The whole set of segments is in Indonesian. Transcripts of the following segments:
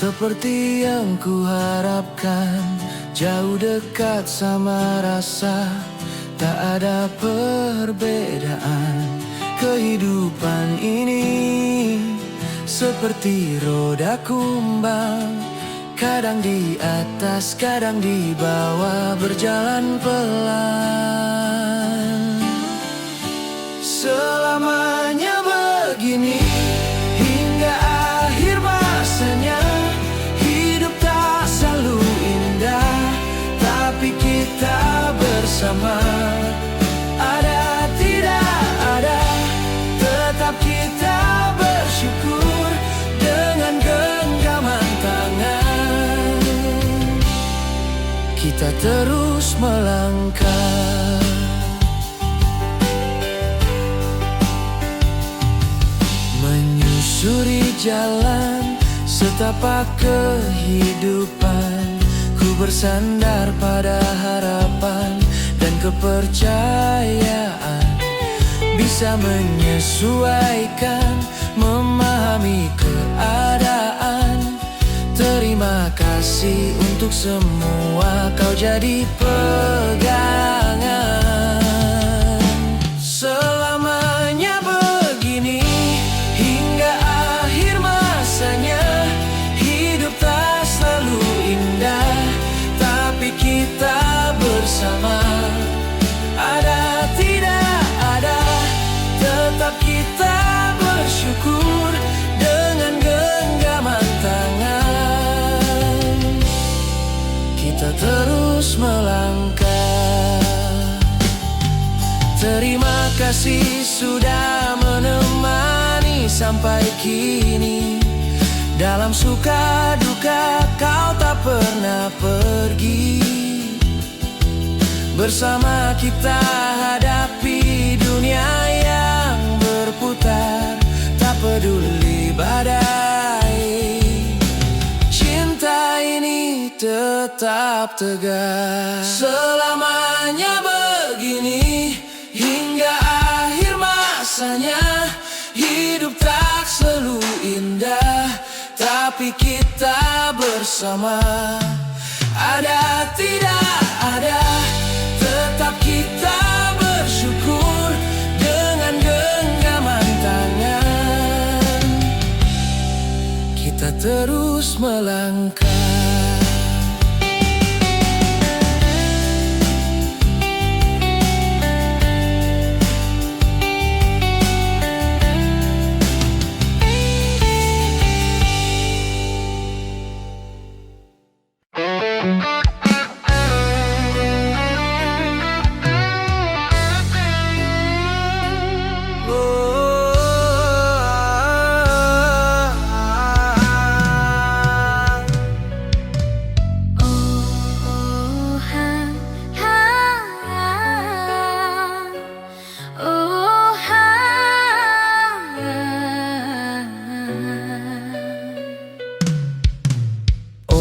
seperti yang kuharapkan, jauh dekat sama rasa, tak ada perbedaan. Kehidupan ini seperti roda kumbang, kadang di atas, kadang di bawah, berjalan pelan. Selamanya begini, hingga akhir masanya. Hidup tak selalu indah, tapi kita bersama. Ada tidak ada, tetap kita bersyukur dengan genggaman tangan. Kita terus melangkah, menyusuri jalan setapak kehidupan. Ku bersandar pada harapan dan kepercayaan, bisa menyesuaikan, memahami keadaan. Terima kasih untuk semua, kau jadi pegangan. Selamanya begini, hingga akhir masanya. Hidup tak selalu indah, tapi kita bersama. Ada tidak ada, tetap kita bersyukur dengan genggaman tangan. Kita terus melangkah. Terima kasih sudah menemani sampai kini. Dalam suka duka kau tak pernah pergi. Bersama kita hadapi dunia yang berputar, tak peduli badai. Cinta ini tetap tegar. Selamanya begini, hingga akhir masanya. Hidup tak selalu indah, tapi kita bersama. Ada tidak ada, tetap kita bersyukur dengan genggaman tangan. Kita terus melangkah.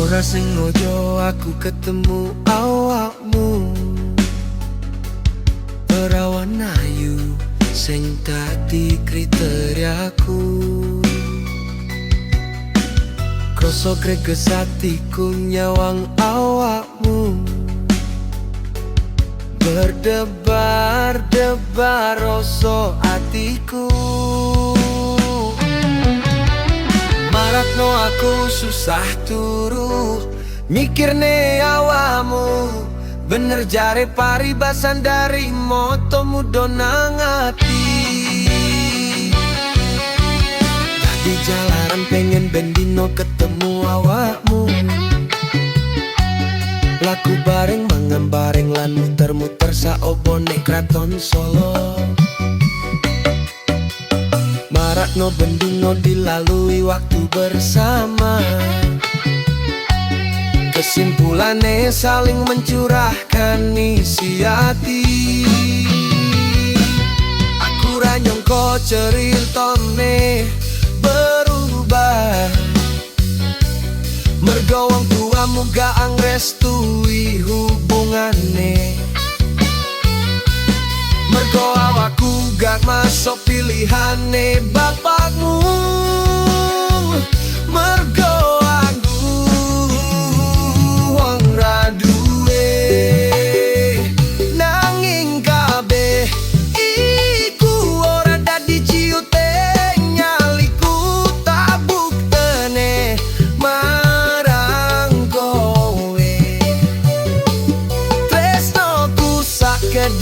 Ora sengaja aku ketemu awakmu, perawan ayu sing dadi kriteriaku. Krasa greges atiku nyawang awakmu, berdebar-debar rasa atiku. Marakno aku susah turu mikirne awamu, bener jare paribasan dari motomu donang ati. Tadi jalaran pengen bendino ketemu awakmu, laku bareng mangan bareng lan muter-muter saobone kraton Solo. Marakno bendino dilalui waktu bersama, kesimpulannya saling mencurahkan isi hati. Aku ra nyangka ceritane berubah, mergo wong tuamu gak angrestui hubungane. Mergo awakku gak masuk pilihane bapakmu. Mergo aku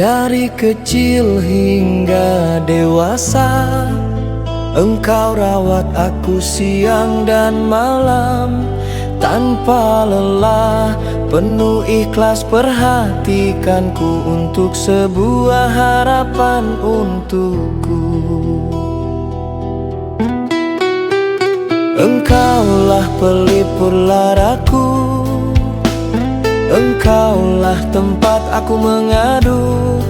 Dari kecil hingga dewasa, engkau rawat aku siang dan malam. Tanpa lelah, penuh ikhlas perhatikanku untuk sebuah harapan untukku. Engkaulah pelipur laraku, engkaulah tempat aku mengadu,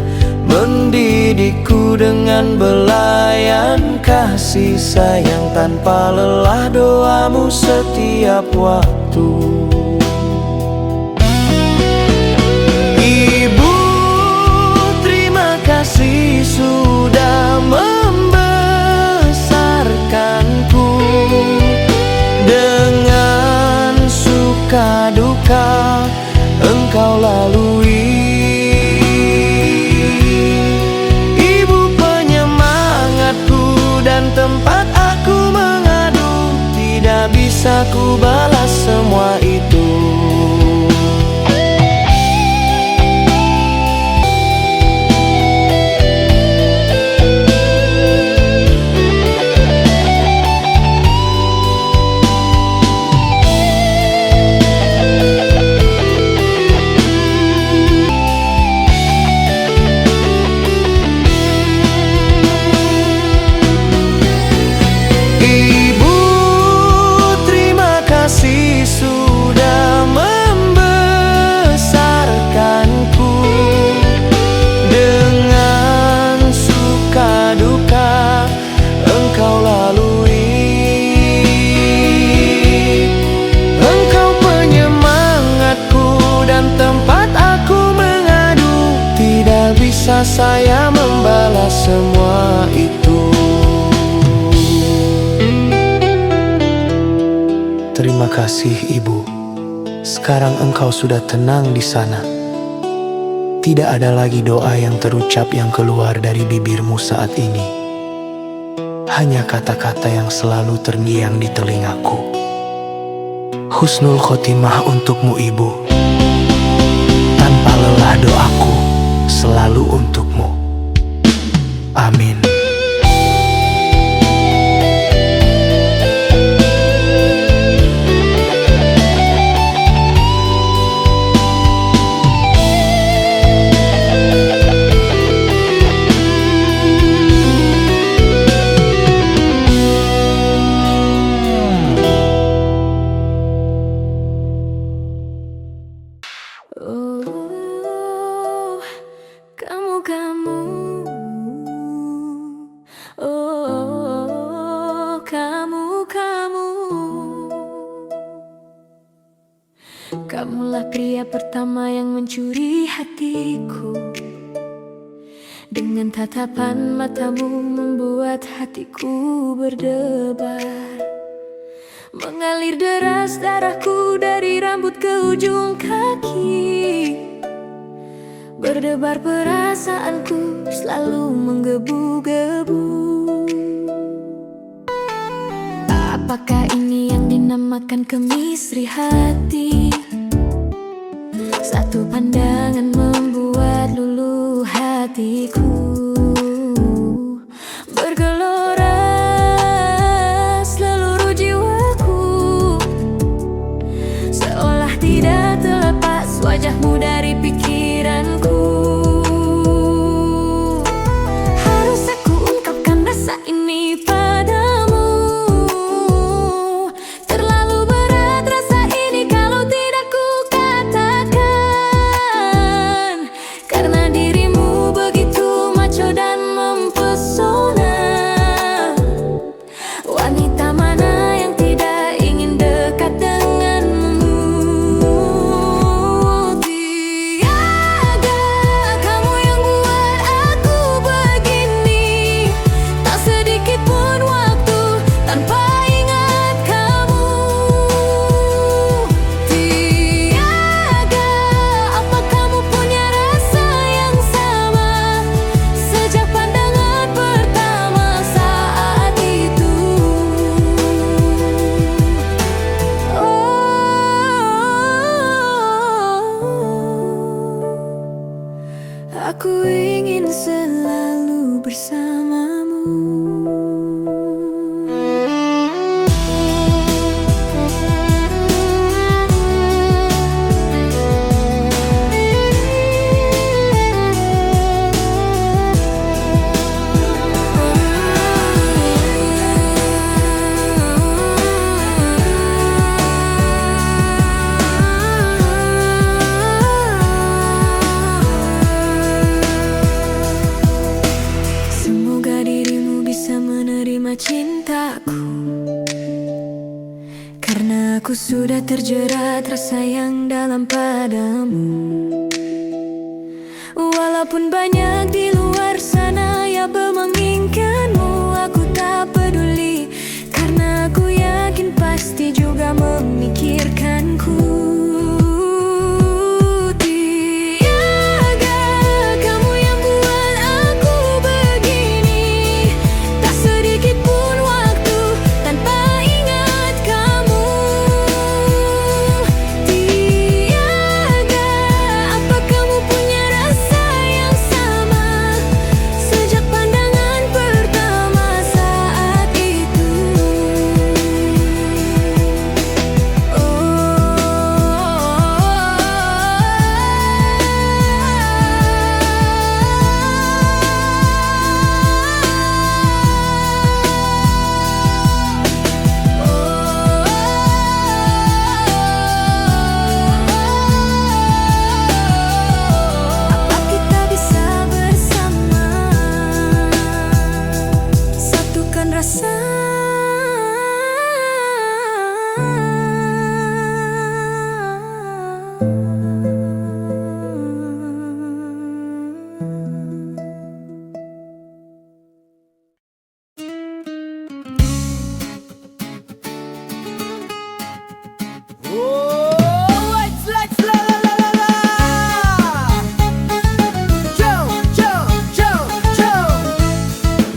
mendidikku dengan belayan kasih sayang tanpa lelah doamu setiap waktu. Ibu, terima kasih sudah membesarkanku. Dengan suka duka engkau lalui. Ibu penyemangatku dan tempat aku mengadu, tidak bisa ku balas semua itu. Ibu, terima kasih sudah membesarkanku. Dengan suka duka engkau lalui. Engkau penyemangatku dan tempat aku mengadu, tidak bisa saya membalas semua itu. Terima kasih Ibu, sekarang engkau sudah tenang di sana. Tidak ada lagi doa yang terucap yang keluar dari bibirmu saat ini. Hanya kata-kata yang selalu terngiang di telingaku. Husnul khotimah untukmu Ibu. Tanpa lelah doaku selalu untukmu. Amin. Oh, kamu, oh, kamu. Kamulah pria pertama yang mencuri hatiku. Dengan tatapan matamu membuat hatiku berdebar. Mengalir deras darahku dari rambut ke ujung kaki. Berdebar perasaanku selalu menggebu-gebu. Apakah ini yang dinamakan kemistri hati? Satu pandangan membuat luluh hatiku. Bergelora seluruh jiwaku, seolah tidak terlepas wajahmu dari pikiranku. Harus aku ungkapkan rasa ini padamu. Terlalu berat rasa ini kalau tidak ku katakan. Aku ingin selalu bersamamu. Semoga dirimu bisa menerima cintaku, karena aku sudah terjerat rasa yang dalam padamu. Walaupun banyak di luar sana yang menginginkanmu, aku tak peduli, karena aku yakin pasti juga memikirkanku.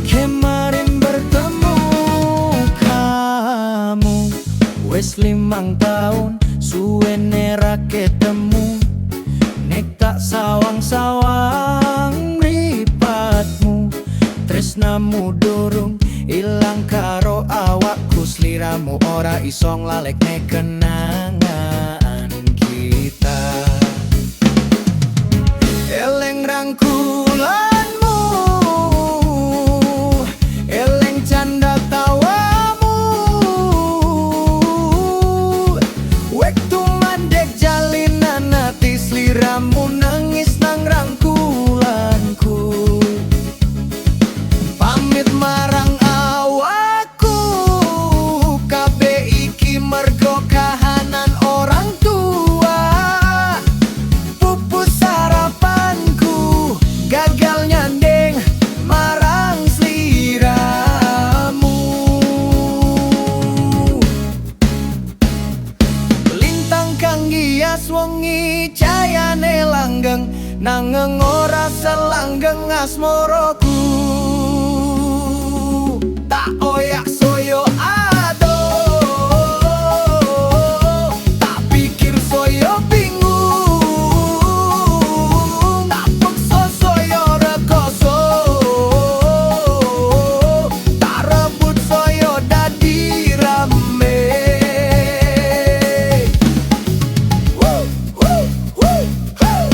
Kemarin bertemu kamu, wes 5 tahun suwenera ketemu. Nek tak sawang-sawang mripatmu, tresnamu durung ilang karo awakku. Sliramu ora iso nglalekne kenangan kita. Eleng rangkulanmu, eleng canda tawamu, wektu mandek jalinan hati. Sliramu nangis nang rangkulanku, pamit marang awakku. Kabeh iki mergo kahanan orang tua. Pupus harapanku gagal nyandeng marang sliramu. Lintang kang gias wengi cayane langgeng, nanging ora selanggeng asmaraku. Tak oyak soyo ado, tak pikir soyo bingung, tak pekso soyo rekoso, tak rebut soyo dadi rame. Woo, woo, woo, woo.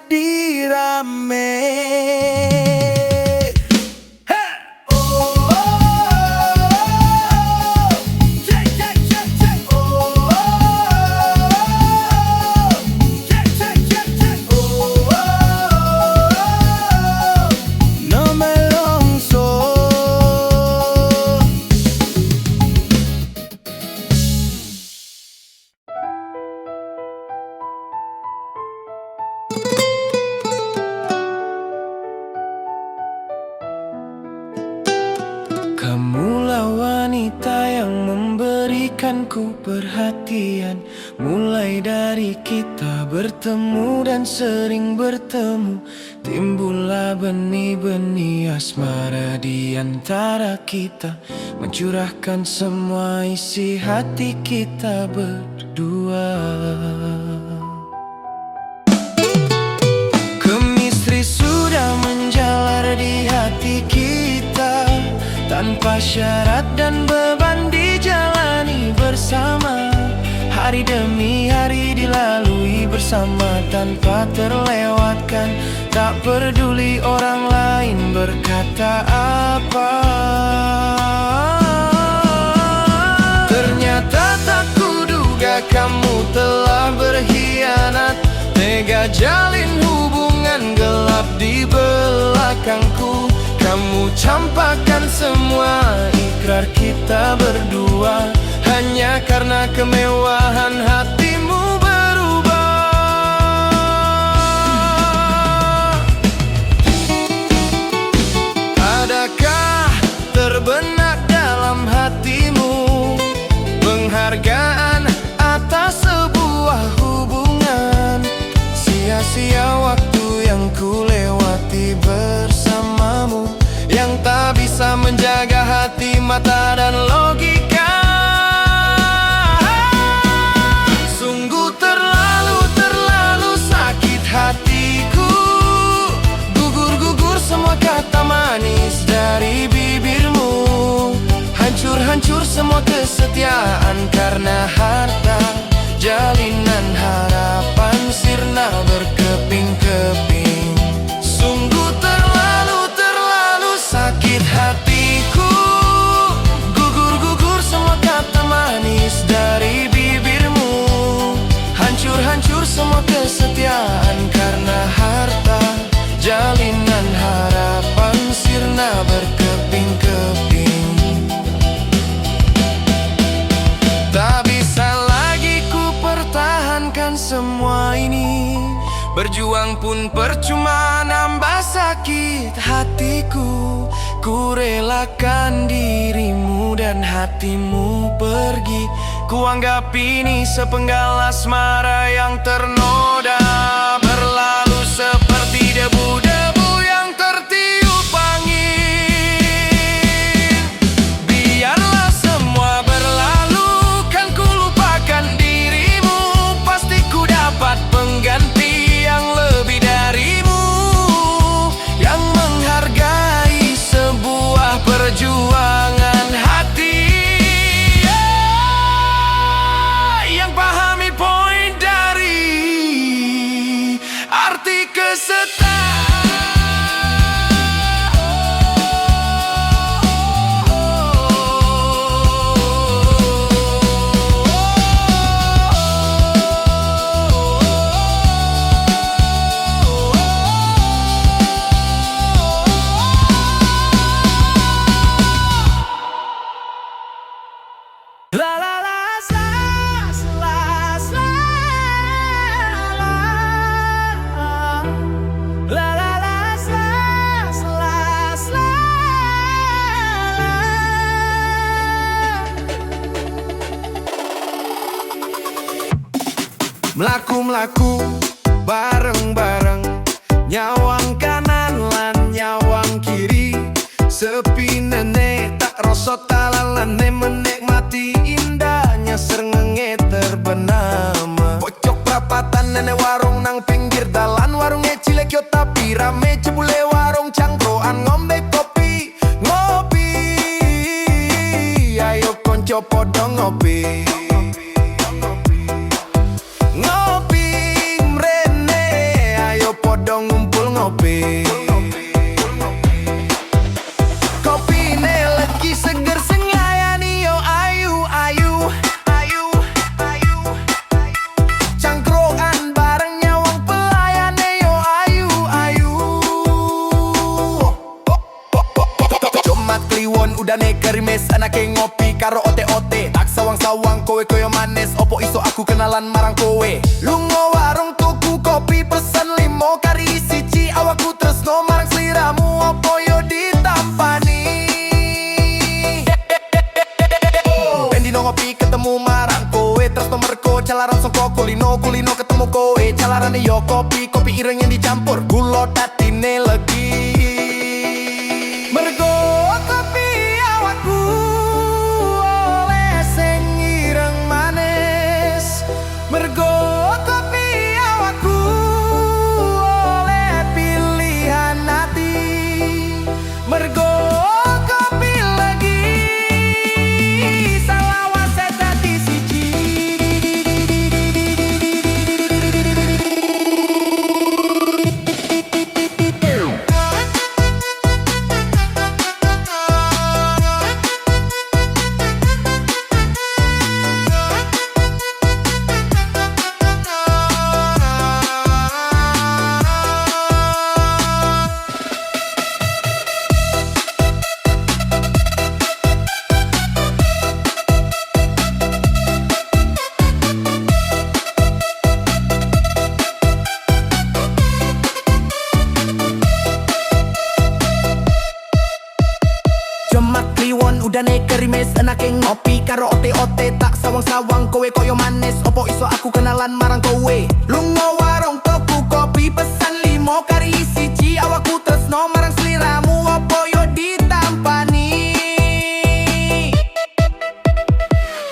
dadi rame. Kamulah wanita yang memberikanku perhatian. Mulai dari kita bertemu dan sering bertemu, timbullah benih-benih asmara di antara kita, mencurahkan semua isi hati kita berdua. Chemistry sudah menjalar di hati kita, tanpa syarat dan beban dijalani bersama. Hari demi hari dilalui bersama tanpa terlewatkan. Tak peduli orang lain berkata apa. Ternyata tak kuduga kamu telah berkhianat, tega jalin hubungan gelap di belakangku. Kamu campakkan semua ikrar kita berdua, hanya karena kemewahan hatimu berubah. Adakah terbenak dalam hatimu penghargaan atas sebuah hubungan? Sia-sia waktu yang ku lewati bersamamu, yang tak bisa menjaga hati, mata, dan logika. Sungguh terlalu sakit hatiku. Gugur semua kata manis dari bibirmu. Hancur semua kesetiaan karena harta. Jalinan harapan sirna berkeping-keping. Sungguh terlalu sakit hatiku. Gugur semua kata manis dari bibirmu. Hancur semua kesetiaan karena harta. Jalinan harapan sirna berkeping-keping. Tak bisa lagi ku pertahankan semua ini. Berjuang pun percuma, nambah sakit hatiku. Ku relakan dirimu dan hatimu pergi. Ku anggap ini sepenggal asmara yang ternoda, berlalu seperti debu-debu yang tertiup angin. Biarlah semua berlalu, kan ku lupakan dirimu. Pasti ku dapat pengganti yang lebih darimu, yang menghargai sebuah perjuangan hati, yang pahami poin dari arti kesetaraan. La la la la la la la la Mlaku-mlaku bareng-bareng, nyawang kanan lan nyawang kiri. Sepi nenek tak rosot talalane, menikmati indahnya srengenge terbenam. Pojok prapatan nenek warung nang pinggir dalan, warungnya cilik yo tapi rame. Jebule warung cangkroan ngombe kopi, ngopi. Ayo konco podo ngopi. Ngopi mrene, ayo podo ngopi. Kopi ini lagi seger sengayani yo ayu ayu ayu ayu. Cangkruan bareng nyawang pelayane yo ayu ayu. Jumat kliwon udah nekerimes anake ngopi karo ote-ote. Tak sawang-sawang kowe koyo manis opo iso aku kenalan marang kowe. Lungo warung tuku kopi pesen 5 kari siji awakku tresno marang sliramu opo yo ditampani. Bendino ngopi ketemu marang kowe tresno merko jalaran soko kulino ketemu kowe jalarane yo kopi ireng yang dicampur gula tatine legi. Mergo kopi awakku oleh sing ireng manis. Mergo kopi awakku oleh pilihan hati. Mergo kopi lagi salawase dadi siji. Jumat kliwon udah nekerimes enake ngopi karo ote-ote. Tak sawang-sawang kowe koyo manis opo iso aku kenalan marang kowe. Lungo warung tuku kopi pesan 5 kari siji awakku tresno marang sliramu opo yo ditampani.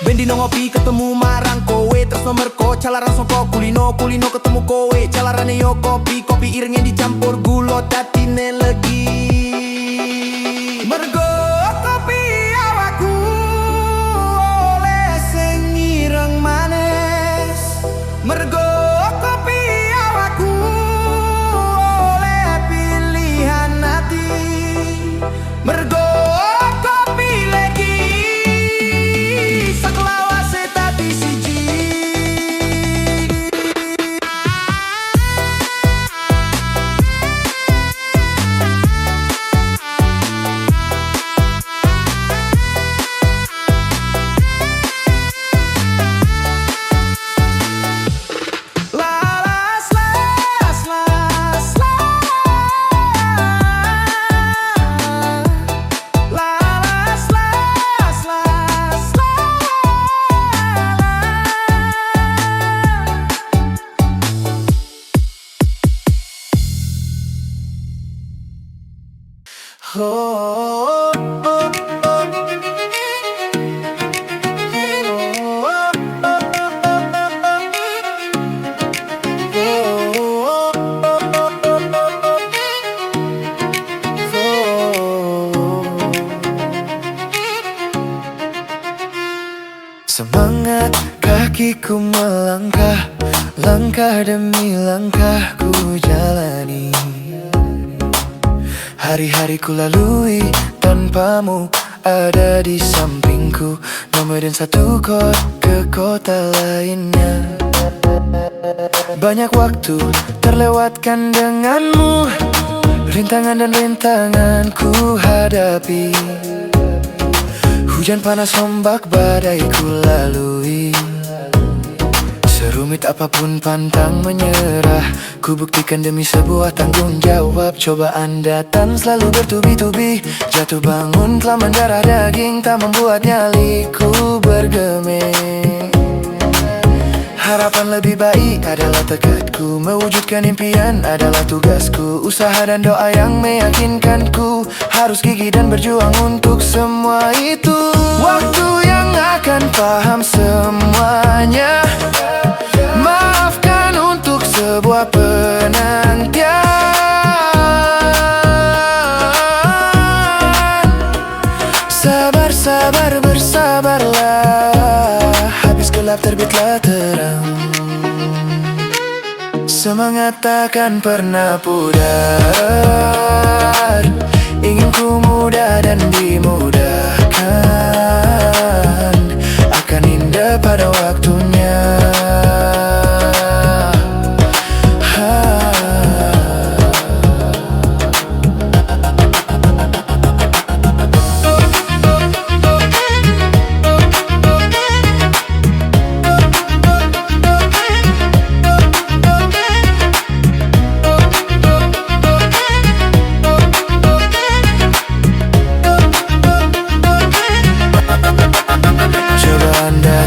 Bendino ngopi ketemu marang kowe tresno merko jalaran soko kulino ketemu kowe jalarane yo kopi ireng yang dicampur gula tatine legi. Mergo kopi awakku oleh sing ireng manis. Mergo kopi awakku oleh pilihan hati. Mergo kopi lagi saklawase dadi siji. Oh, oh, semangat kakiku melangkah, langkah demi langkah ku jalani. Hari-hari ku lalui tanpamu ada di sampingku. Nomaden satu kot ke kota lainnya. Banyak waktu terlewatkan denganmu. Rintangan dan rintangan ku hadapi. Hujan panas ombak badai ku lalui. Serumit apapun pantang menyerah. Ku buktikan demi sebuah tanggung jawab. Cobaan datang selalu bertubi-tubi. Jatuh bangun telah mendarah daging. Tak membuat nyaliku bergeming. Harapan lebih baik adalah tekadku. Mewujudkan impian adalah tugasku. Usaha dan doa yang meyakinkanku. Harus gigih dan berjuang untuk semua itu. Waktu yang akan paham semuanya. Maafkan untuk sebuah penantian. Sabar, bersabarlah. Habis gelap terbitlah terang. Semangat Semangat takkan pernah pudar. Ingin ku mudah dan dimudahkan, akan indah pada waktunya.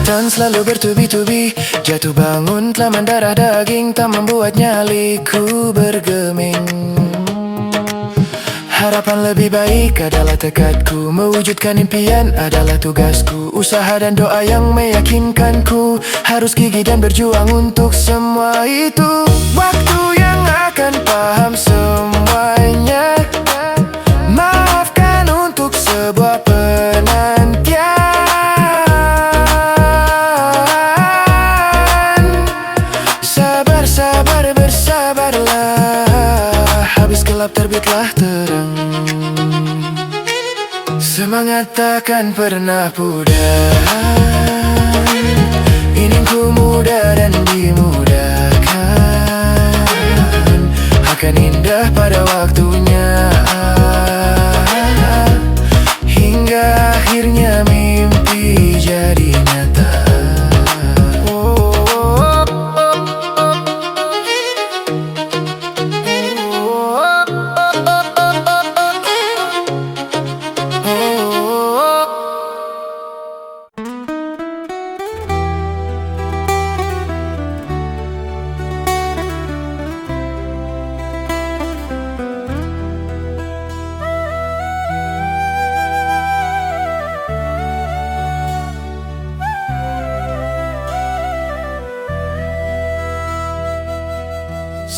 Dan selalu bertubi-tubi, jatuh bangun telah mendarah daging, tak membuat nyaliku bergeming. Harapan lebih baik adalah tekadku, mewujudkan impian adalah tugasku. Usaha dan doa yang meyakinkanku, harus gigih dan berjuang untuk semua itu. Waktu yang akan paham semuanya, maafkan untuk sebuah penantian. Sabar bersabarlah, habis gelap terbitlah terang. Semangat takkan pernah pudar. Ingin ku mudah dan dimudahkan, akan indah pada waktunya. Hingga akhirnya mimpi jadi nyata.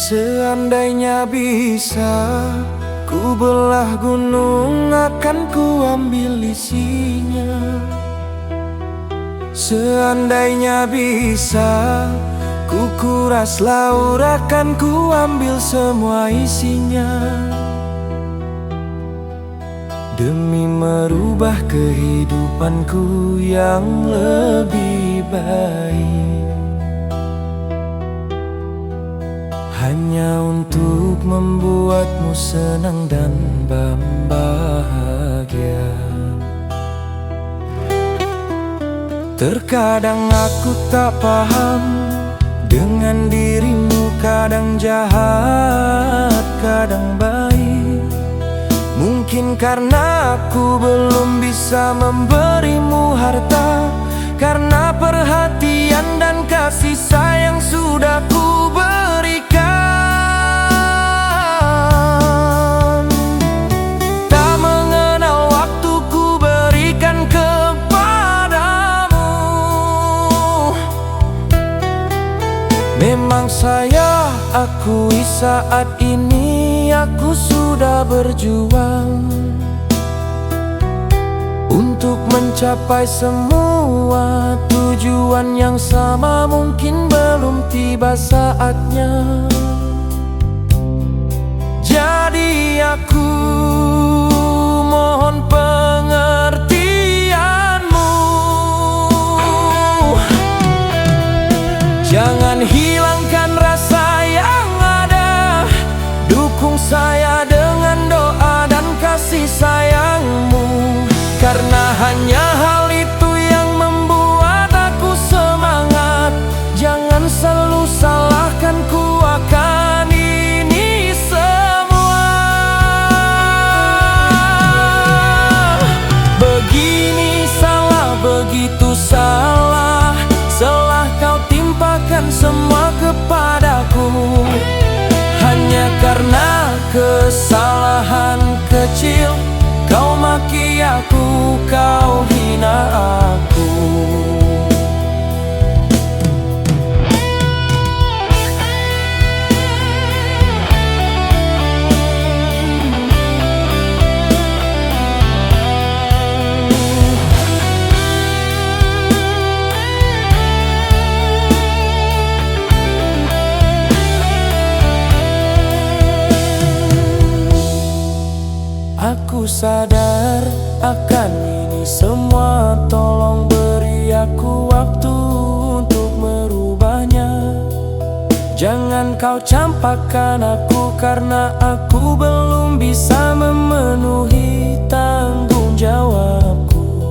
Seandainya bisa ku belah gunung, akan ku ambil isinya. Seandainya bisa ku kuras laut, akan ku ambil semua isinya. Demi merubah kehidupanku yang lebih baik, hanya untuk membuatmu senang dan bahagia. Terkadang aku tak paham dengan dirimu, kadang jahat, kadang baik. Mungkin karena aku belum bisa memberimu harta, karena perhatian dan kasih sayang sudah ku berikan. Tak mengenal waktu ku berikan kepadamu. Memang saya akui saat ini aku sudah berjuang untuk mencapai semua tujuan yang sama. Mungkin belum tiba saatnya, jadi aku mohon pengertianmu. Jangan hilangkan rasa yang ada, dukung saya dengan doa dan kasih sayangmu. Karena hanya hal itu yang membuat aku semangat. Jangan selalu salahkan ku akan ini semua. Begini salah, begitu salah, salah kau timpakan semua kepadaku. Hanya karena kesalahan kecil, kau maki aku, kau hina aku. aku sadar akan ini semua, tolong beri aku waktu untuk merubahnya. Jangan kau campakkan aku karena aku belum bisa memenuhi tanggung jawabku.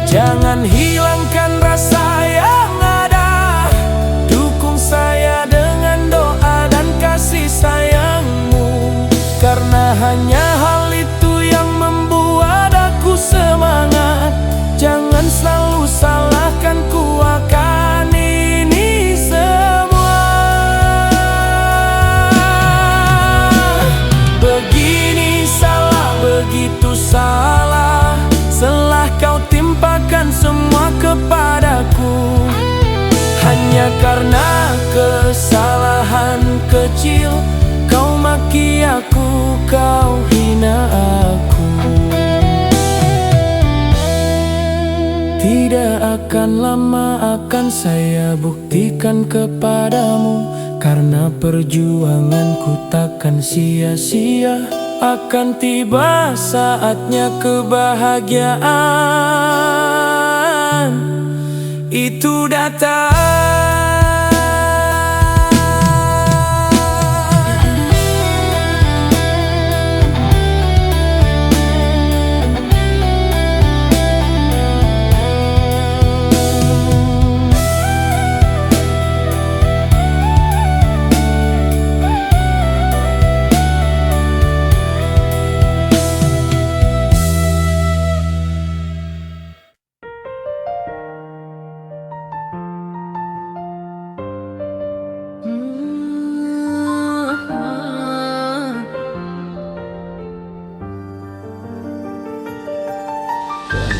Jangan hilangkan rasa yang ada, dukung saya dengan doa dan kasih sayangmu, karena hanya hal itu yang membuat aku semangat. Jangan selalu salahkan ku akan ini semua. Begini salah, begitu salah, setelah kau timpakan semua kepadaku. Hanya karena kesalahan kecil, kau maki aku, kau hina aku. Tidak akan lama akan saya buktikan kepadamu, karena perjuanganku takkan sia-sia. Akan tiba saatnya kebahagiaan itu datang.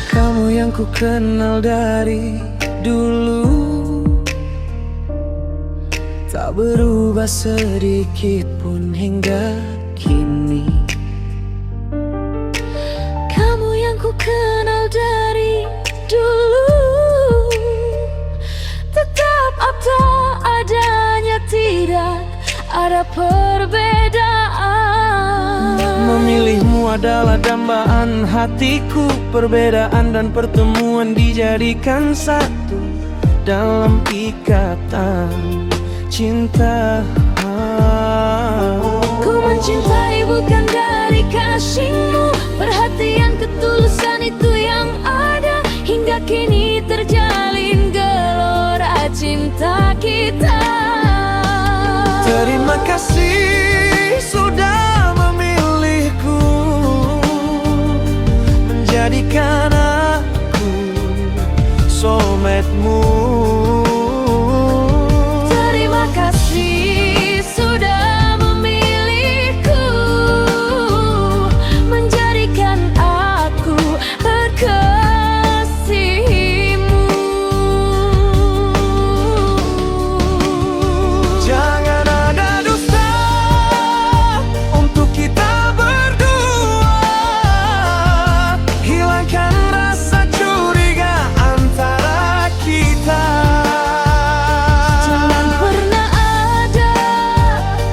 Kamu yang ku kenal dari dulu, tak berubah sedikit pun hingga kini. Kamu yang ku kenal dari dulu, tetap apa adanya, tidak ada perbedaan. Memilihmu adalah dambaan hatiku, perbedaan dan pertemuan dijadikan satu dalam ikatan cinta. Ku mencintai bukan dari kasihmu, perhatian ketulusan itu yang ada. Hingga kini terjalin gelora cinta kita. Terima kasih sudah memilihku, menjadikan aku soulmate-mu. Terima kasih sudah memilihku, menjadikan aku kekasihmu. Jangan ada dusta untuk kita berdua, hilangkan rasa curiga antara kita. Jangan pernah ada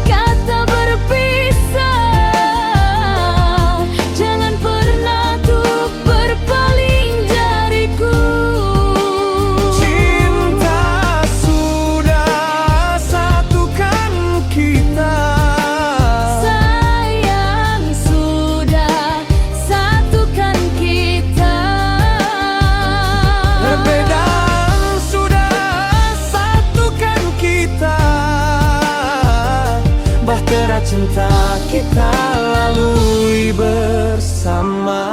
kata berpisah, jangan pernah untuk berpaling dariku. Cinta sudah satukan kita, Sayang sudah satukan kita. perbedaan sudah satukan kita. Bahtera cinta kita lalui bersama.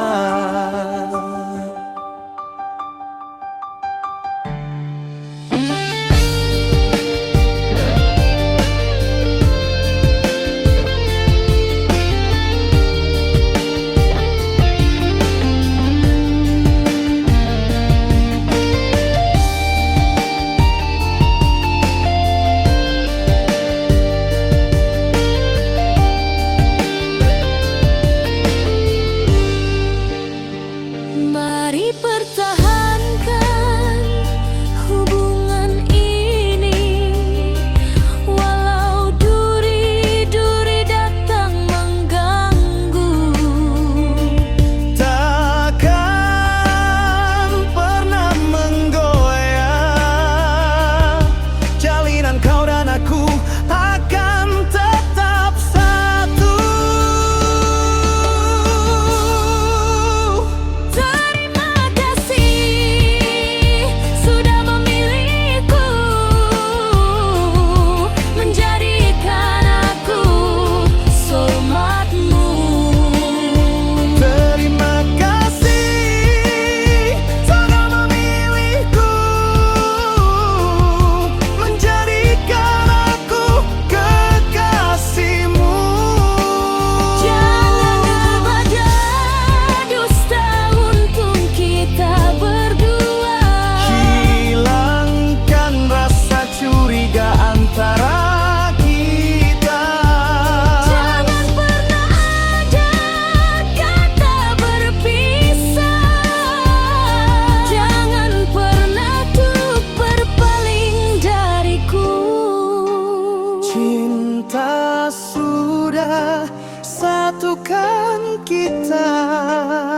Cinta sudah satukan kita.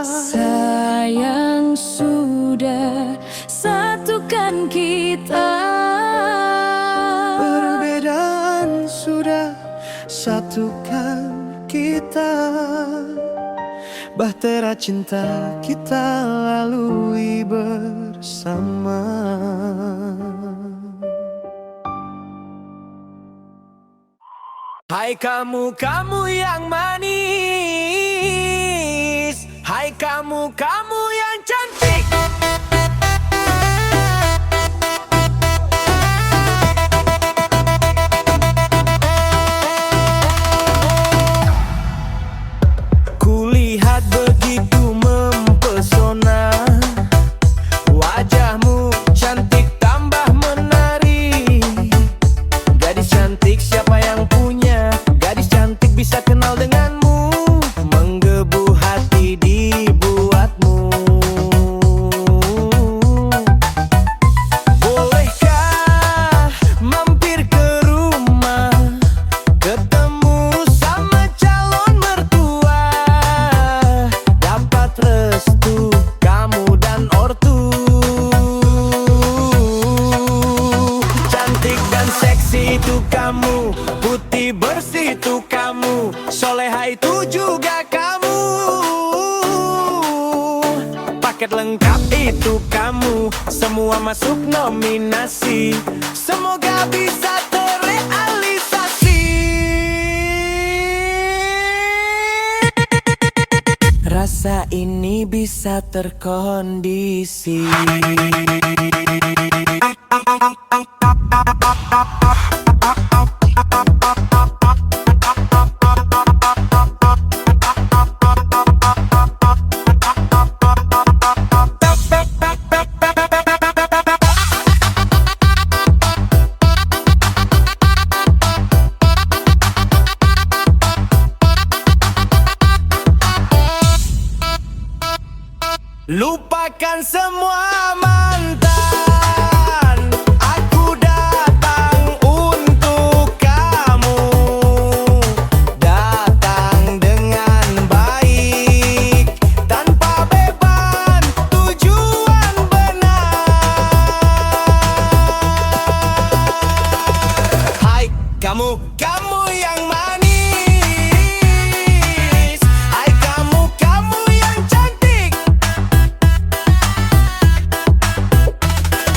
Sayang sudah satukan kita. Perbedaan sudah satukan kita. Bahtera cinta kita lalui bersama. Hai kamu, kamu yang manis. Hai kamu, kamu yang cantik. Kulihat begitu mempesona. Wajahmu cantik tambah menarik. Gadis cantik siapa yang punya? Gadis cantik bisa kenal denganmu. Menggebu hati dibuatmu. Bolehkah mampir ke rumah? Ketemu sama calon mertua. Dapat restu kamu dan ortu. Cantik dan seksi itu kamu. Putih bersih itu kamu. Soleha itu juga kamu. Paket lengkap itu kamu. Semua masuk nominasi. Semoga bisa terrealisasi. Rasa ini bisa terkondisi. Lupakan semua mantan. Aku datang untuk kamu. Datang dengan baik, tanpa beban, tujuan benar. Hai kamu, kamu yang manis. Hai kamu, kamu yang cantik.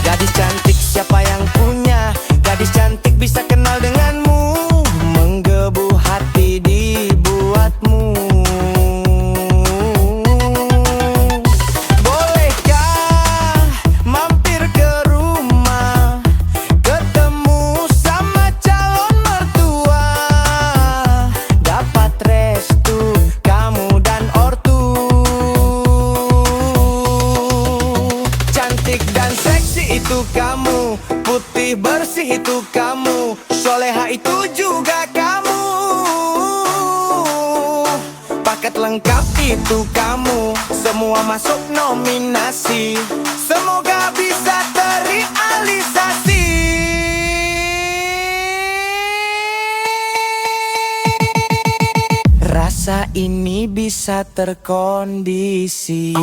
Gadis cantik siapa yang punya? Gadis cantik bisa kenal denganmu. Menggebu hati dibuatmu. Bolehkah mampir ke rumah? Ketemu sama calon mertua. Dapat restu kamu dan ortu. Cantik dan seksi itu kamu. Putih bersih itu kamu. Soleha itu juga kamu. Paket lengkap itu kamu. Semua masuk nominasi. Semoga bisa terrealisasi. Rasa ini bisa terkondisi.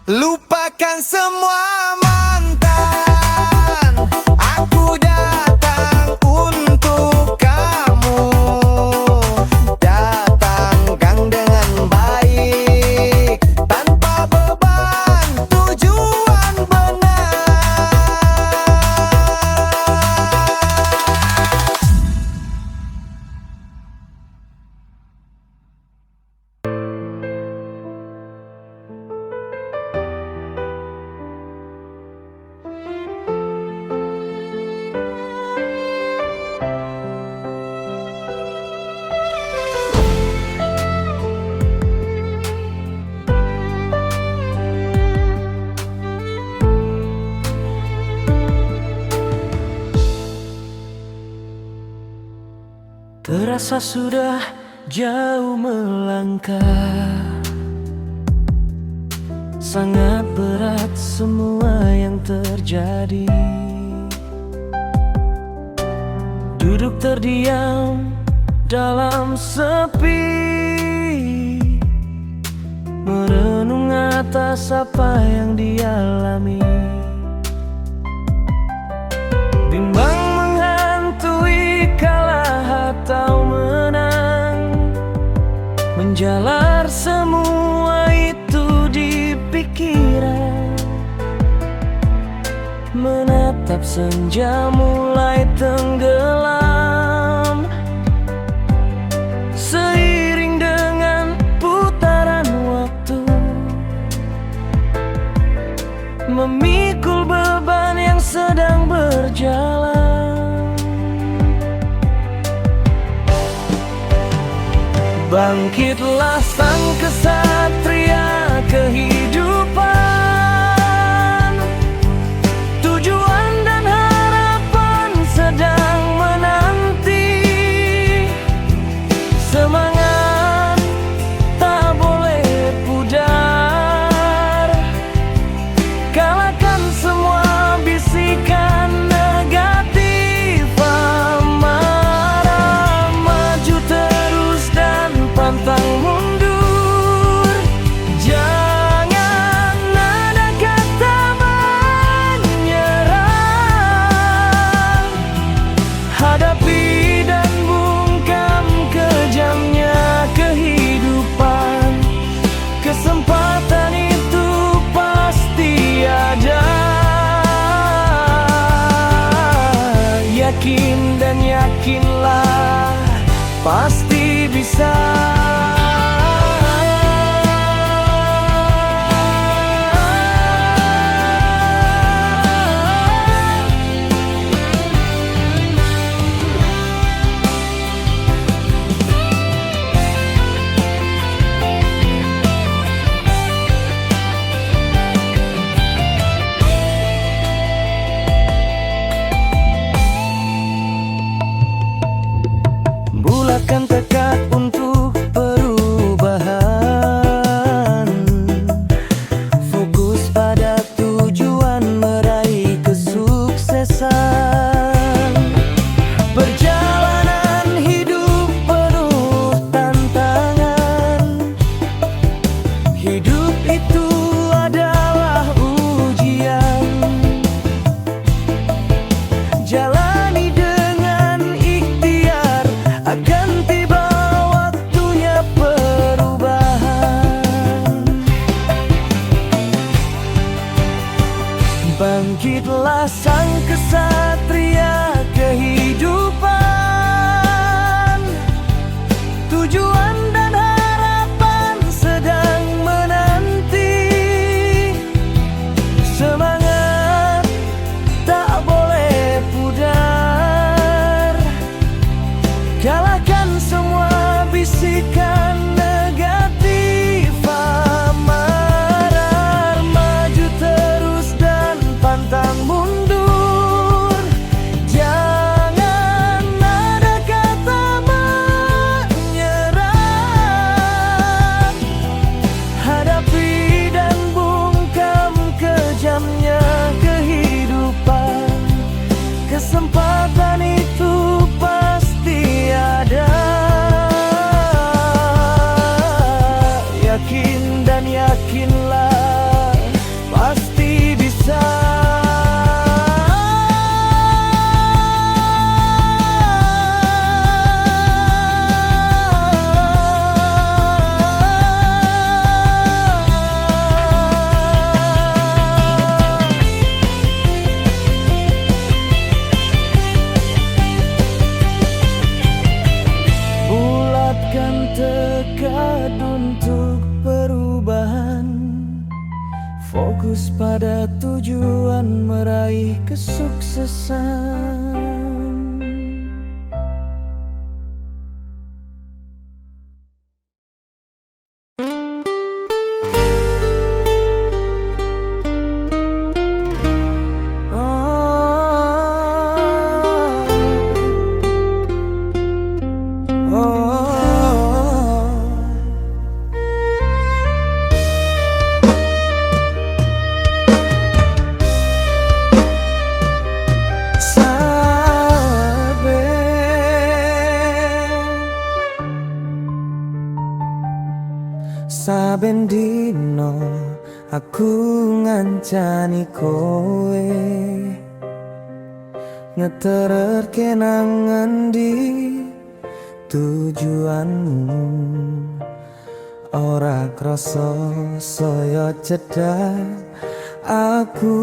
Lupakan semua mantan. Aku datang untuk kamu. Datang dengan baik, tanpa beban, tujuan benar. Masa sudah jauh melangkah, sangat berat semua yang terjadi. Duduk terdiam dalam sepi, merenung atas apa yang dialami. Bimbang menghantui kalah atau menang, menjalar semua itu di pikiran. Menatap senja mulai tenggelam, seiring dengan putaran waktu, memikul beban yang sedang berjalan. Bangkitlah sang kesatria kehidupan, tujuan dan harapan sedang menanti. Semangat tak boleh pudar, kalahkan semua bisikan negatif. Amarah, maju terus dan pantang mundur. Jangan ada kata menyerah, hadapi dan bungkam kejamnya kehidupan. Kesempatan itu pasti ada, yakin dan yakinlah pasti bisa. Bulatkan tekad untuk perubahan, fokus pada tujuan meraih kesuksesan. Perjalanan hidup penuh tantangan, hidup itu adalah ujian. Jalani dengan ikhtiar, akan tiba waktunya perubahan. Bangkitlah sang kesatria kehidupan, tujuan dan harapan sedang menanti. Semangat tak boleh pudar, kalahkan semua bisikan negatif. Amarah, maju terus dan pantang mundur. Jangan ada kata menyerah, hadapi dan bungkam kejamnya kehidupan. Kesempatan itu pasti ada, yakin dan yakinlah pasti bisa. Bulatkan tekad untuk perubahan, fokus pada tujuan meraih kesuksesan. Oh, Saben dino aku ngancani kowe, ngeterke nang ngendi tujuanmu. Ora krasa saya cedak aku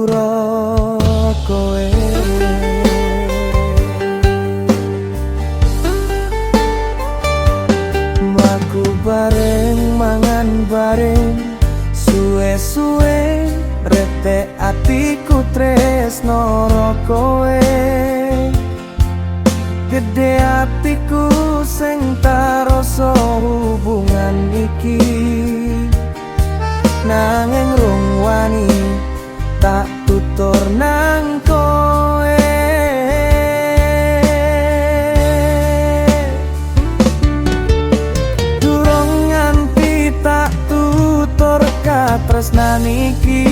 ro kowe. Mlaku bareng mangan bareng, suwe-suwe retek atiku tresno ro kowe. Gede atiku sing taroso hubungan iki, nanging rung wani tak tutur nang kowe. Durung nganti tak tutur katresnan iki,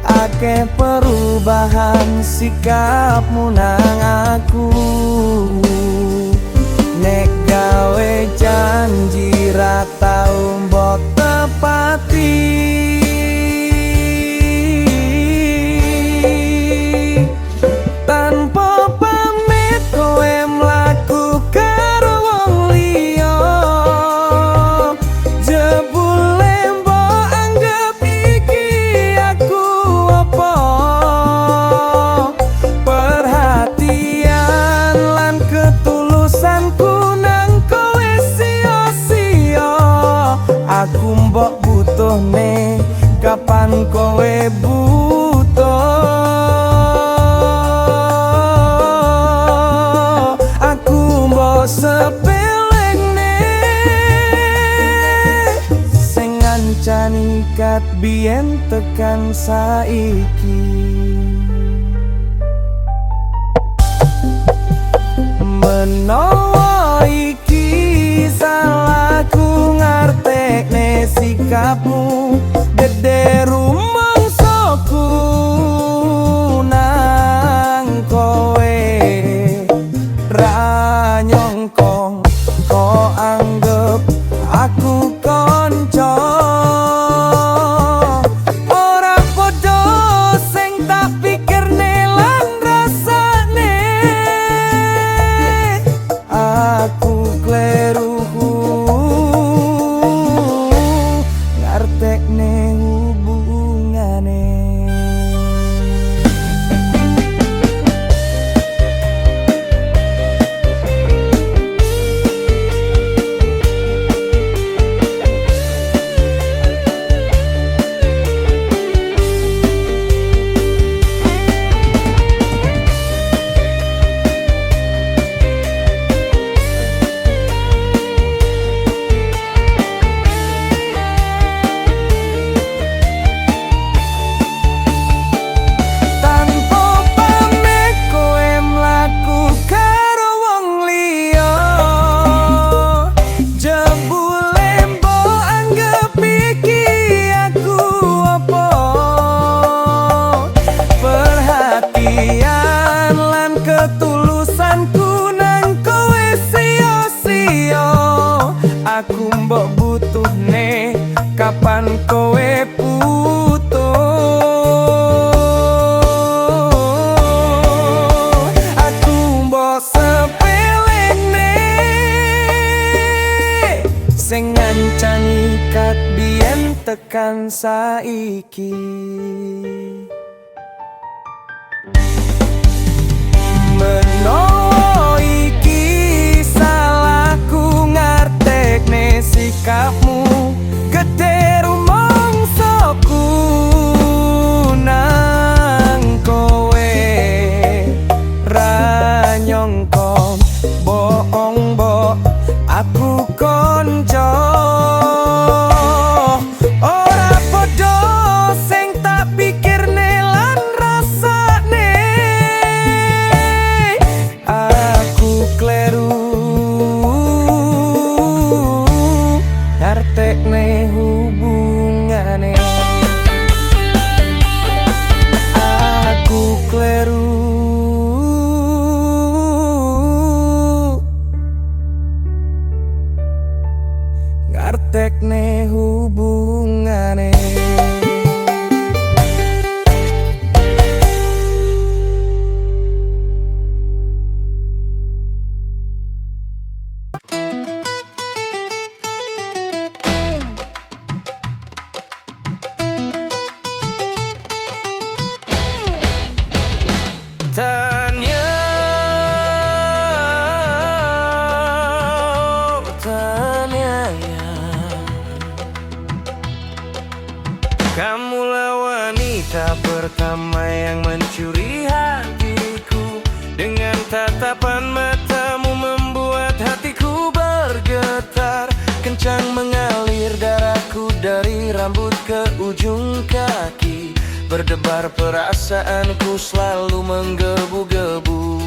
akeh perubahan sikapmu nang aku. Nek gawe janji ra tau mbok tepati, tanpa pamit kowe mlaku karo wong liya. Jebule mbok anggap iki aku apa? Perhatian lan ketulusanku nang kowe sia-sia. Aku mbok butuh nih kapan kowe butuh. Aku mbok sepelekne sing ngancani kat biyen tekan saiki. Menawa iki salahku ngartekne sikapmu, gede rumangsaku nang kowe. Ra nyongkong kok anggap aku kanca, ora padha sing tak pikirne lan rasane. Aku kleru ngartekne hubungane. Ketulusanku nang kowe sia-sia. Aku mbok butuh nih kapan kowe butuh. Aku mbok sepelekne sing ngancani kat biyen tekan saiki. Menawa iki salahku ngartekne sikapmu, gede rumangsaku nang kowe. Ra nyongkon bohong mbok aku kanca, ora padha sing tak pikir ngartekne hubungane. Tanya, tanya ya, kamulah wanita pertama yang mencuri hatiku. Dengan tatapan matamu membuat hatiku bergetar. Kencang mengalir darahku dari rambut ke ujung kaki. Berdebar perasaanku selalu menggebu-gebu.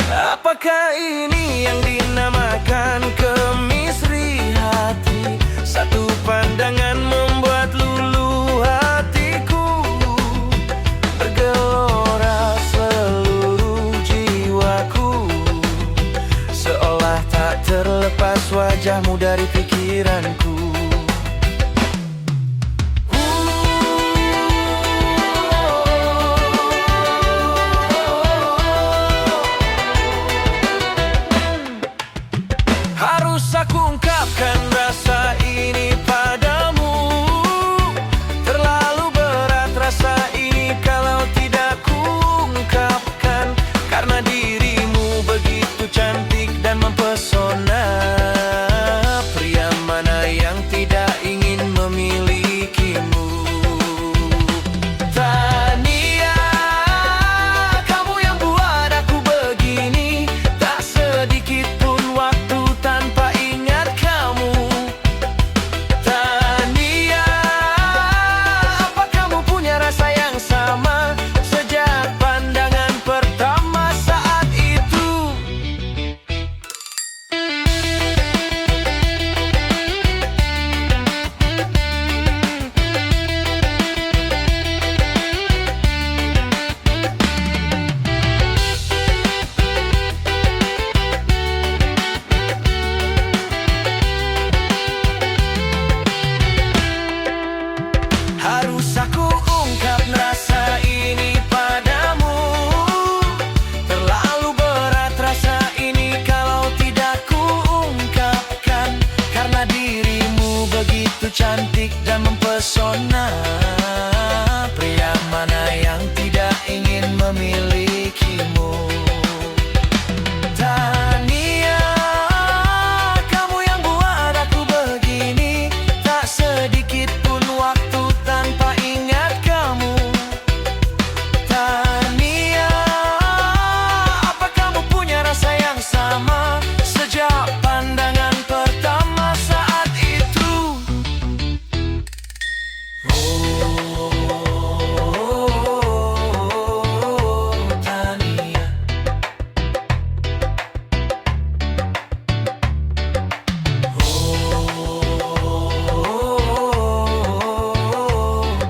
Apakah ini yang dinamakan kemistri hati? Satu pandangan membuat luluh hatiku. Bergelora seluruh jiwaku. Seolah tak terlepas wajahmu dari pikiranku. Harus aku ungkapkan rasa ini padamu. Terlalu berat rasa ini kalau tidak ku ungkapkan. Karena dirimu begitu cantik dan mempesona. Pria mana yang tidak ingin memilikimu? Tania, kamu yang buat aku begini. Tak sedikit pun waktu tanpa ingat kamu. Tania, apa kamu punya rasa yang sama? Sejak pandangan pertama saat itu. Harus aku ungkap rasa ini padamu. Terlalu berat rasa ini kalau tidak ku ungkapkan. Karena dirimu begitu cantik dan mempesona. Pria mana yang tidak ingin memilikimu? Tania, kamu yang buat aku begini. Tak sedikit pun waktu tanpa ingat kamu. Tania, apa kamu punya rasa yang sama? Sejak pandangan pertama saat itu. Tania,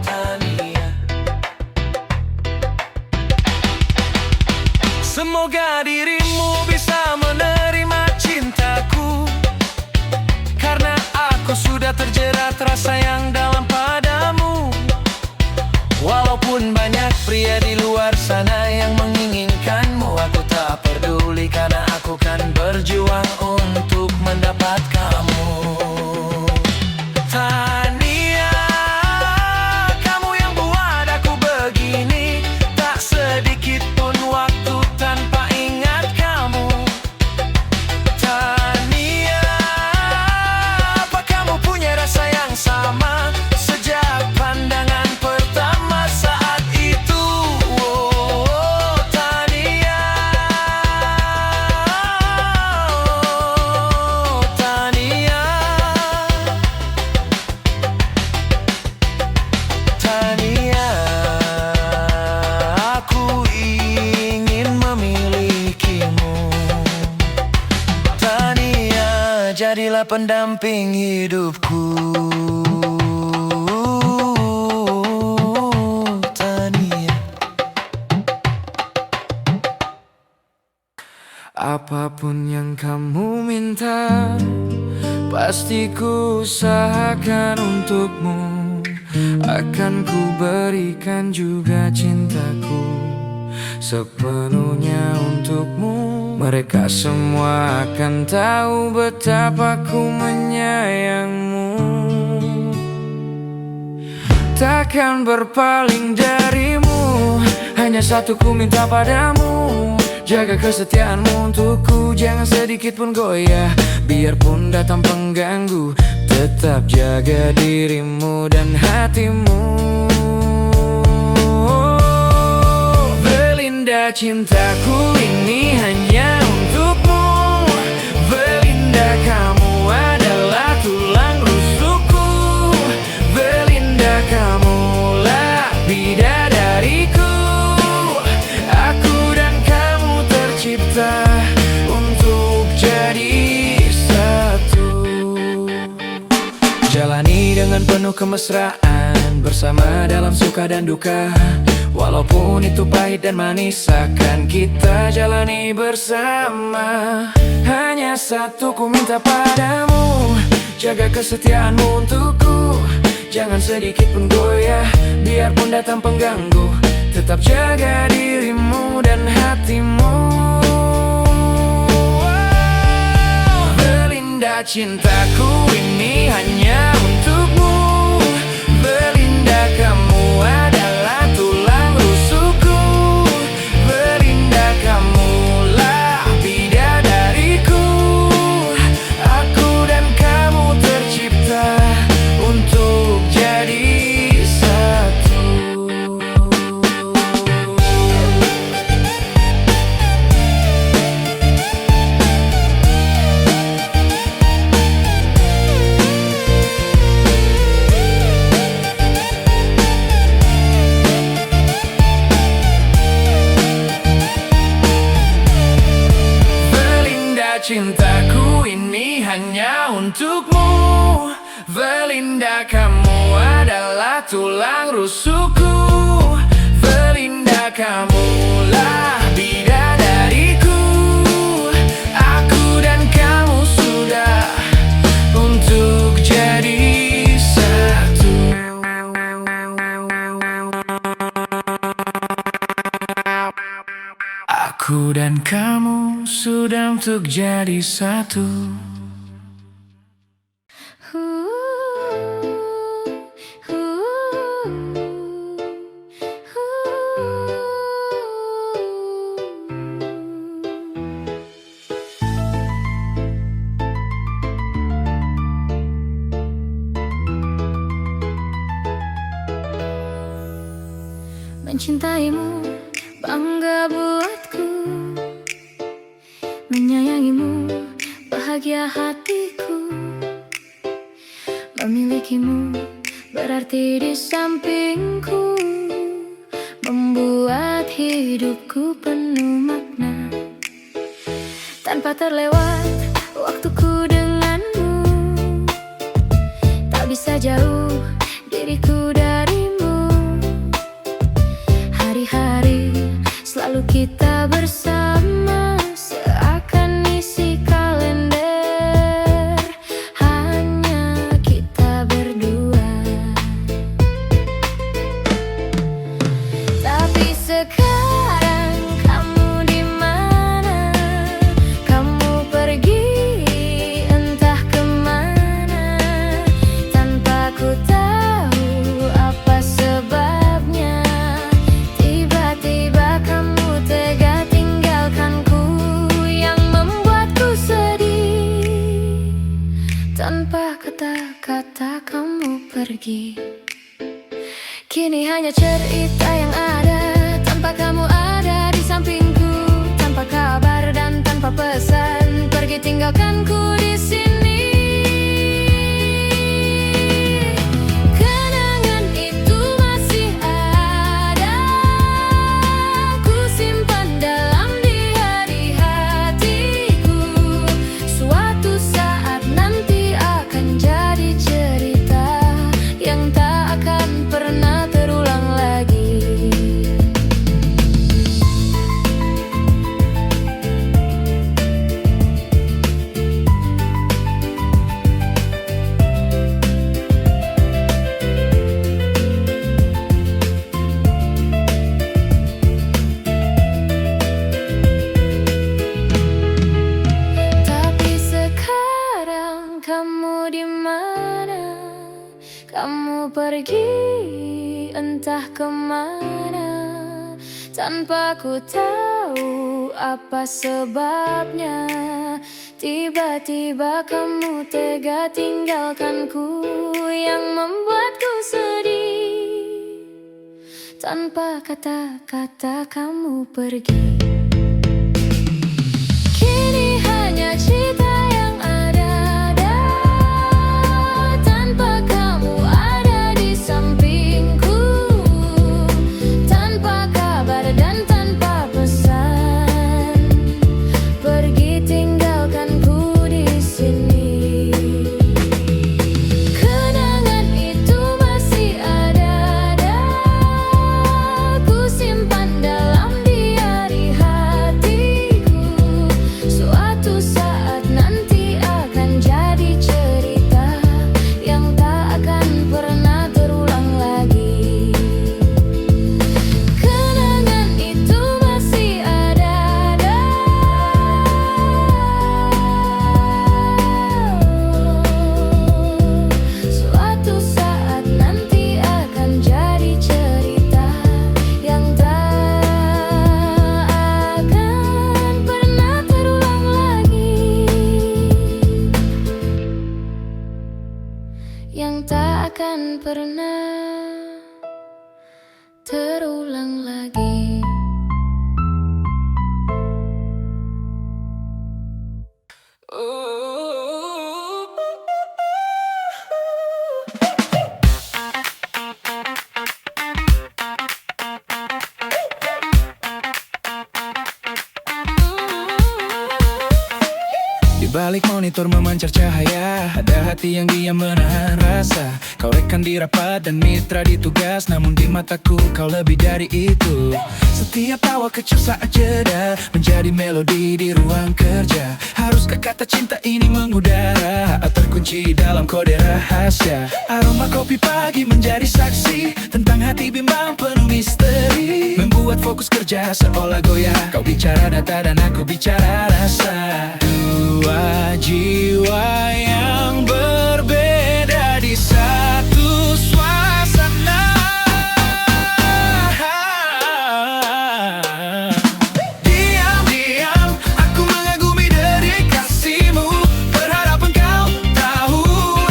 Tania. Semoga dirimu bisa menerima cintaku. Karena aku sudah terjerat rasa yang dalam padamu. Walaupun banyak pria di luar sana yang menginginkanmu, aku tak peduli karena aku kan berjuang untuk mendapat kamu. Tania, kamu yang buat aku begini. Tak sedikit pun waktu tanpa ingat kamu. Tania, apa kamu punya rasa yang sama? Sejak pandangan pertama saat itu. Tania, Tania, Tania, aku ingin memilikimu. Tania, jadilah pendamping hidupku. Tania, apapun yang kamu minta pasti ku usahakan untukmu. Akan ku berikan juga cintaku sepenuhnya untukmu. Mereka semua akan tahu betapa ku menyayangmu. Takkan berpaling darimu, hanya satu ku minta padamu. Jaga kesetiaanmu untukku, jangan sedikit pun goyah. Biarpun datang pengganggu, tetap jaga dirimu dan hatimu. Belinda, cintaku ini hanya untukmu. Belinda, kamu adalah tulang rusukku. Belinda, kamulah bidadariku. Aku dan kamu tercipta untuk jadi satu. Jalani dengan penuh kemesraan, bersama dalam suka dan duka. Walaupun itu pahit dan manis, akan kita jalani bersama. Hanya satu ku minta padamu, jaga kesetiaanmu untukku. Jangan sedikit pun goyah, biarpun datang pengganggu. Tetap jaga dirimu dan hatimu. Belinda, cintaku ini hanya untukmu. Belinda, kamu adalah tulang rusukku. Belinda, kamulah bidadariku. Aku dan kamu tercipta untuk jadi satu. Cintaku ini hanya untukmu. Belinda, kamu adalah tulang rusukku. Belinda, kamulah bidadariku. Aku dan kamu sudah untuk jadi satu. Aku dan kamu sudah untuk jadi satu. Mencintaimu bangga buatku, menyayangimu bahagia hatiku. Memilikimu berarti di sampingku, membuat hidupku penuh makna. Tanpa terlewat waktuku denganmu, tak bisa jauh diriku darimu. Hari-hari selalu kita bersama, seakan isi kalender, hanya kita berdua. Tapi sekarang kamu di mana? Kamu pergi entah kemana, tanpa ku tahu apa sebabnya. Tiba-tiba kamu tega tinggalkanku, yang membuatku sedih. Tanpa kata-kata kamu pergi. Kini hanya cerita yang ada, tanpa kamu ada di sampingku. Tanpa kabar dan tanpa pesan, pergi tinggalkanku di sini. Kenangan itu masih ada, ku simpan dalam di hatiku. Suatu saat nanti akan jadi cerita yang tak akan pernah terulang lagi. kamu pergi entah kemana, tanpa ku tahu apa sebabnya. Tiba-tiba kamu tega tinggalkanku, yang membuatku sedih. Tanpa kata-kata kamu pergi. Kini hanya cerita yang ada, tanpa kamu ada di sampingku, tanpa kabar dan tanpa pesan. Pergi tinggalkanku di sini. Kenangan itu masih ada, ku simpan dalam diari hatiku. Suatu saat nanti akan jadi cerita yang tak akan pernah terulang lagi. Kenangan itu masih ada, suatu saat nanti akan jadi cerita yang tak akan pernah terulang lagi. Yang tak akan pernah terulang lagi. Di balik monitor memancar cahaya, ada hati yang diam menahan rasa. Kau rekan di rapat dan mitra di tugas, namun di mataku kau lebih dari itu. Setiap tawa kecil saat jeda menjadi melodi di ruang kerja. Haruskah kata cinta ini mengudara atau terkunci dalam kode rahasia? Aroma kopi pagi menjadi saksi tentang hati bimbang penuh misteri, membuat fokus kerja seolah goyah. Kau bicara data dan aku bicara rasa. Dua jiwa yang berbeda di satu suasana. Diam-diam aku mengagumi dedikasimu, berharap engkau tahu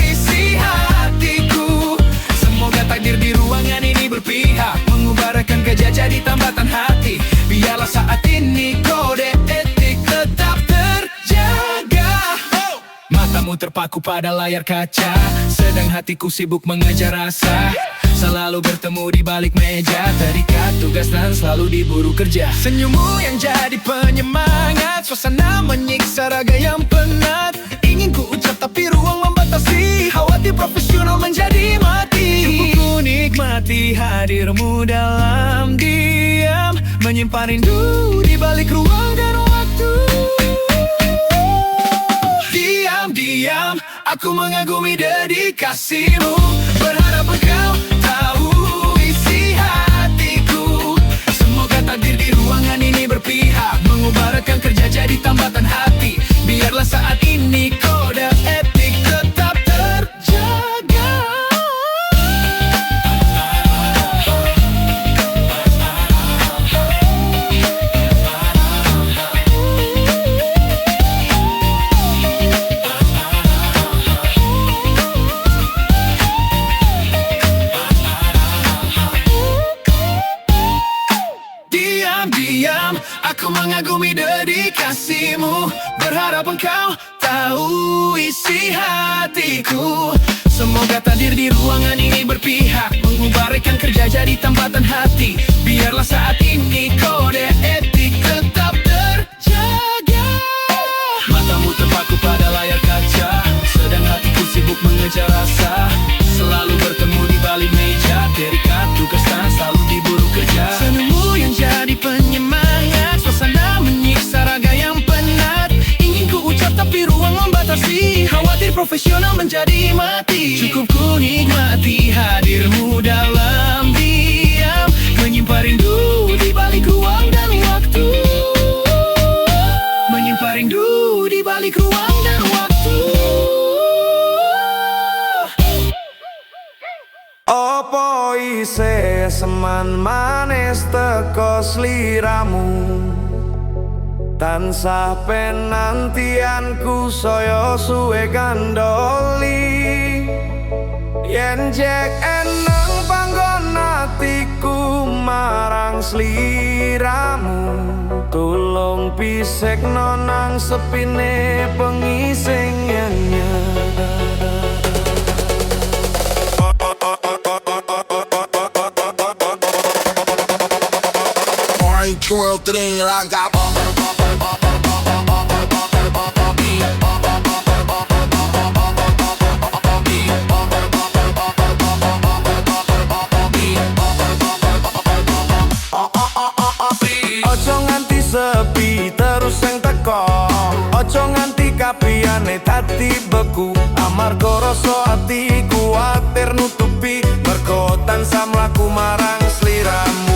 isi hatiku. Semoga takdir di ruangan ini berpihak, mengubahkan gajah jadi tambatan hati. Biarlah saat ini kode etik tetap terjaga. Matamu terpaku pada layar kaca, sedang hatiku sibuk mengejar rasa. Selalu bertemu di balik meja, terikat tugas dan selalu diburu kerja. Senyummu yang jadi penyemangat, suasana menyiksa raga yang penat. Ingin ku ucap tapi ruang membatasi, khawatir profesional menjadi mati. Cukup ku nikmati hadirmu dalam diam, menyimpan rindu di balik ruang dan waktu. Diam-diam aku mengagumi dedikasimu, berharap engkau tahu isi hatiku. Semoga takdir di ruangan ini berpihak, mengubahkan kerja jadi tambatan hati. Biarlah saat ini kode etik tetap terjaga. Diam-diam aku mengagumi dedikasimu, berharap engkau tahu isi hatiku. Semoga takdir di ruangan ini berpihak, mengubahkan kerja jadi tambatan hati. Biarlah saat ini kode etik tetap terjaga. Matamu terpaku pada layar kaca, sedang hatiku sibuk mengejar rasa. Selalu bertemu di balik meja, terikat tugas dan selalu diburu kerja. Senyummu yang jadi penyemangat, suasana menyiksa raga yang penat. Ingin ku ucap tapi ruang membatasi, khawatir profesional menjadi mati. Cukup ku nikmati hadirmu dalam diam, menyimpan rindu di balik ruang dan waktu. Menyimpan rindu di balik ruang dan waktu. Opo ise seman manis teko sliramu, tansah penantianku saya suwe kandoli. Yen jek eneng panggon atiku marang sliramu, tulung pisekno nang sepine pengising nyanyi. 12 3 langkah Ojo nganti sepi terus yang teko, ojo nganti kabehane dadi beku. Amarga rasa ati kuwatir nutupi, mergo tansah mlaku marang sliramu.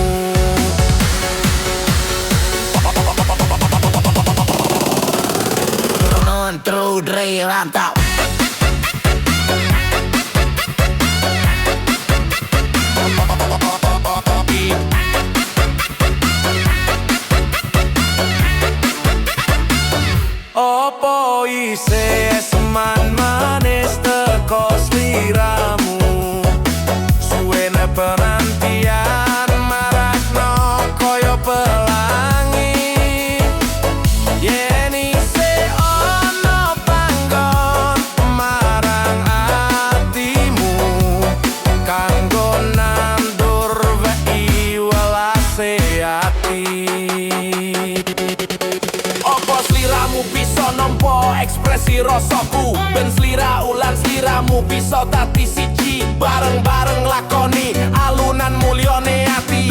1 2 3 langkah Opo ise seman manis teko sliramu, suwene penantian marakno koyo pelangi. Yen ise ono panggon marang atimu, kanggo nandur wei welase ati. Opo sliramu bisa nampa ekspresi rasaku, ben slira ulan sliramu bisa dadi siji, bareng-bareng lakoni alunan mulyane ati.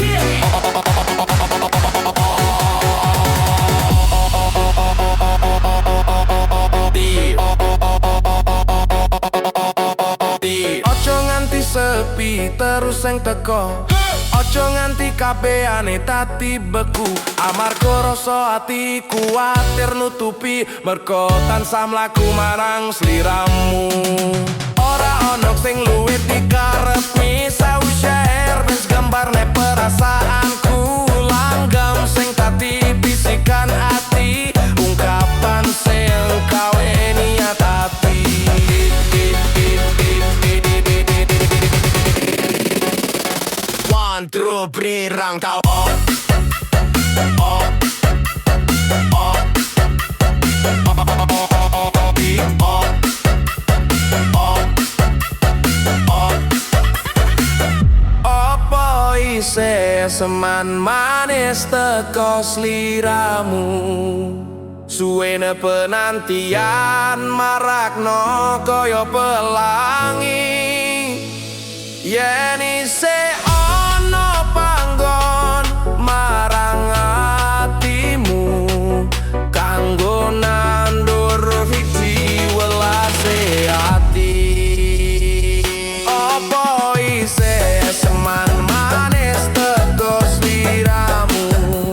Ojo nganti sepi terus yang teko, ojo nganti kabehane dadi beku. Amarga rasa ati kuwatir nutupi, mergo tansah mlaku marang sliramu. Ora ono sing luwih dikarepi, sawi syair wis gambarne perasaanku. Langgam sing dadi bisikan ati, ungkapan sing kawe niat ati. 1 2 3 langkah Apa ise seman manis teko sliramu, suwene penantian marakno koyo pelangi. Yen ise ono panggon marang atimu, kanggo nandur wiji welase ati. Opo ise seman manis teko sliramu,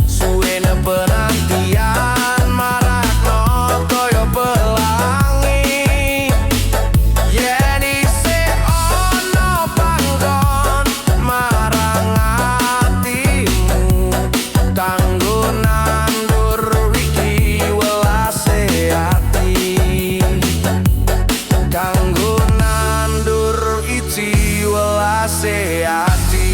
suwene penantian marakno koyo pelangi. Yen ise ono panggon marang atimu, kanggo nandur wiji welase ati, kanggo nandur wiji welase ati.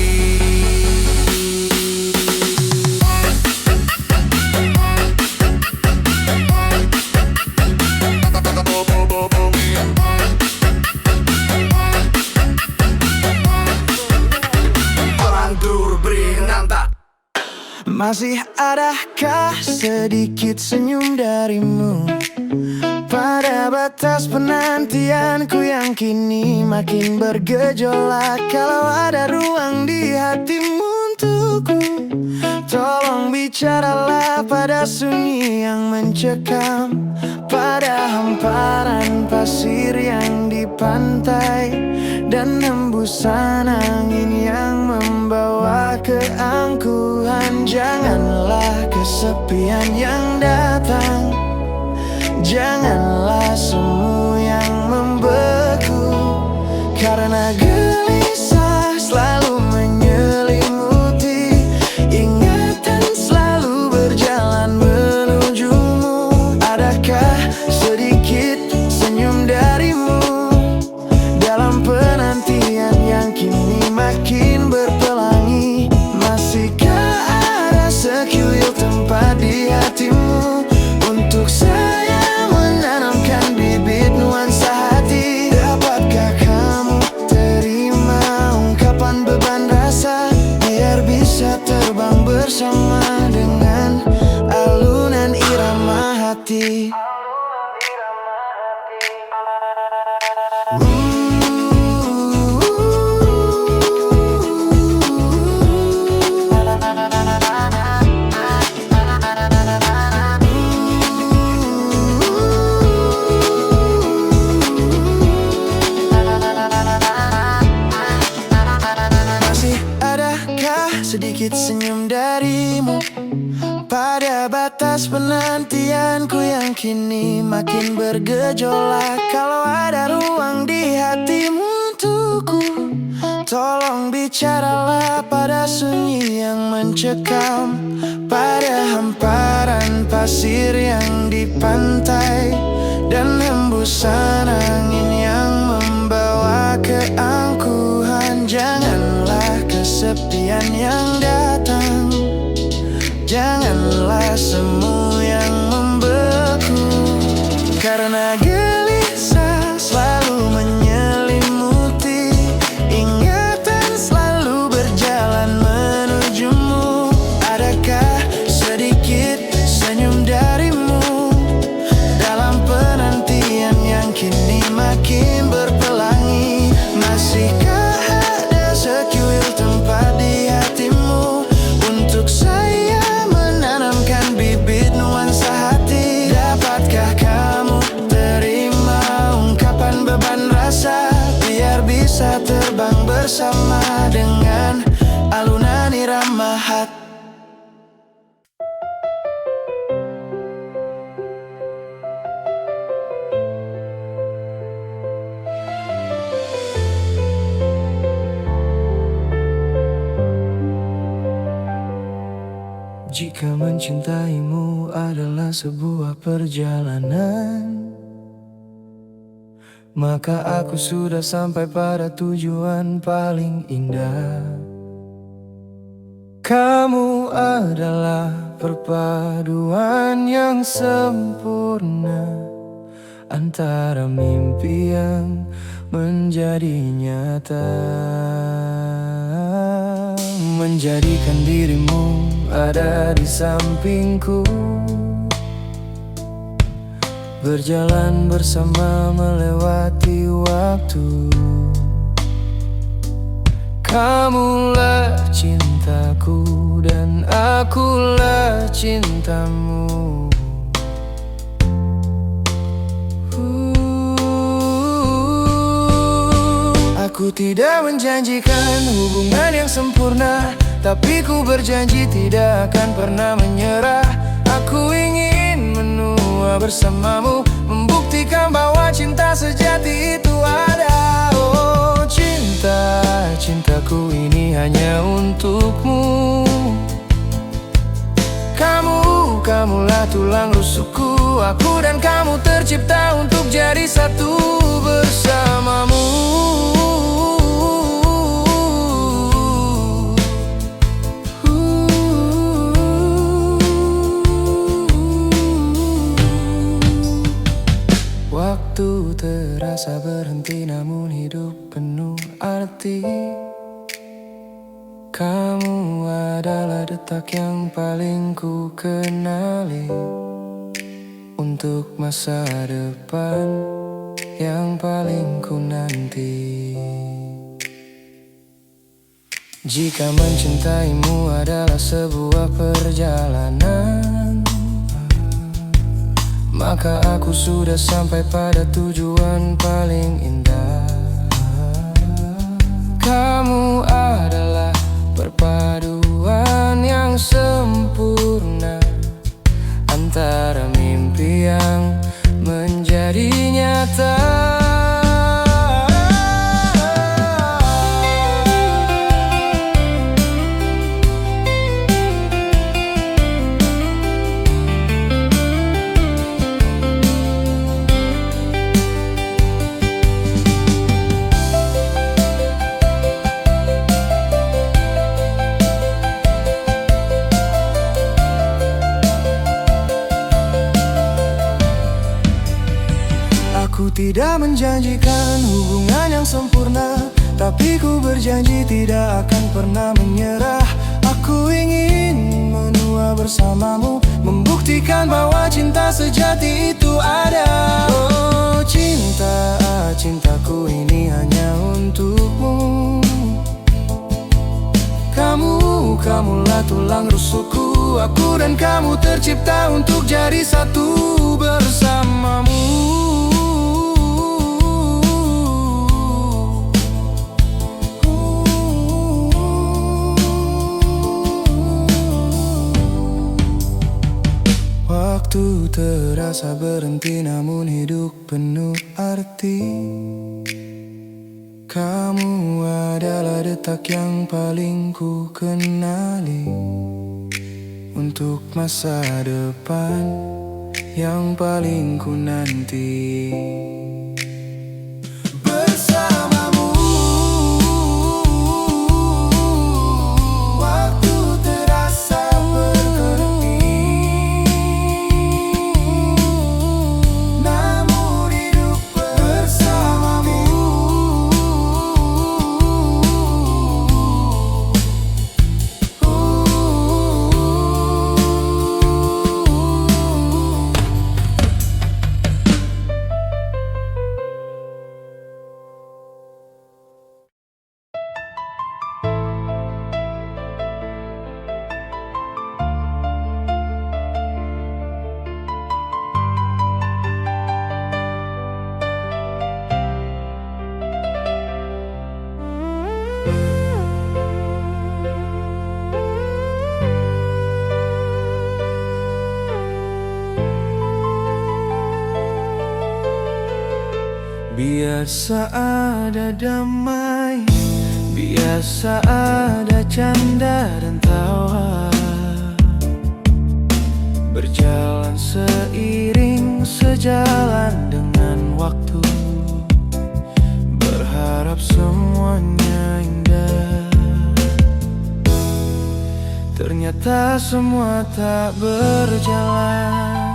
Lantur berinanta. Masih adakah sedikit senyum darimu pada batas penantianku yang kini makin bergejolak? Kalau ada ruang di hatimu untukku, tolong bicaralah pada sunyi yang mencekam, pada hamparan pasir yang di pantai, dan hembusan angin yang membawa keangkuhan. Janganlah kesepian yang datang, janganlah semu yang membeku, karena gelisah sedikit senyum darimu. Pada batas penantianku yang kini makin bergejolak. Kalau ada ruang di hatimu untukku, tolong bicaralah pada sunyi yang mencekam. Pada hamparan pasir yang di pantai, dan hembusan angin yang membawa keangkuhan. Janganlah kesepian yang datang, janganlah semu yang membeku. Karena gelisah selalu menyelimuti, ingatan selalu berjalan menujumu. Adakah sedikit senyum darimu dalam penantian yang kini makin berpelangi? Masihkah ada sekuil tempat di hatimu untuk saya menanamkan bibit nuansa hati? Dapatkah kamu terima ungkapan beban rasa, biar bisa terbang bersama dengan alunan irama hati? Jika mencintaimu adalah sebuah perjalanan, maka aku sudah sampai pada tujuan paling indah. Kamu adalah perpaduan yang sempurna antara mimpi yang menjadi nyata. Menjadikan dirimu ada di sampingku, berjalan bersama melewati waktu. Kamulah cintaku dan akulah cintamu. Aku tidak menjanjikan hubungan yang sempurna, tapi ku berjanji tidak akan pernah menyerah. Aku ingin menua bersamamu, membuktikan bahwa cinta sejati itu ada. Oh cinta, cintaku ini hanya untukmu. Kamulah tulang rusukku. Aku dan kamu tercipta untuk jadi satu bersamamu. Waktu terasa berhenti, namun hidup penuh arti. Kamu adalah detak yang paling ku kenali untuk masa depan yang paling ku nanti. Jika mencintaimu adalah sebuah perjalanan, maka aku sudah sampai pada tujuan paling indah. Kamu adalah perpaduan yang sempurna antara mimpi yang menjadi nyata. Aku tidak menjanjikan hubungan yang sempurna, tapi ku berjanji tidak akan pernah menyerah. Aku ingin menua bersamamu, membuktikan bahwa cinta sejati itu ada. Oh cinta, cintaku ini hanya untukmu. Kamulah tulang rusukku. Aku dan kamu tercipta untuk jadi satu bersamamu. terasa berhenti, namun hidup penuh arti. Kamu adalah detak yang paling ku kenali untuk masa depan yang paling ku nanti. Bersamamu waktu terasa berhenti, namun hidup bersamamu biasa ada damai, biasa ada canda dan tawa, berjalan seiring sejalan dengan waktu, berharap semuanya indah. Ternyata semua tak berjalan.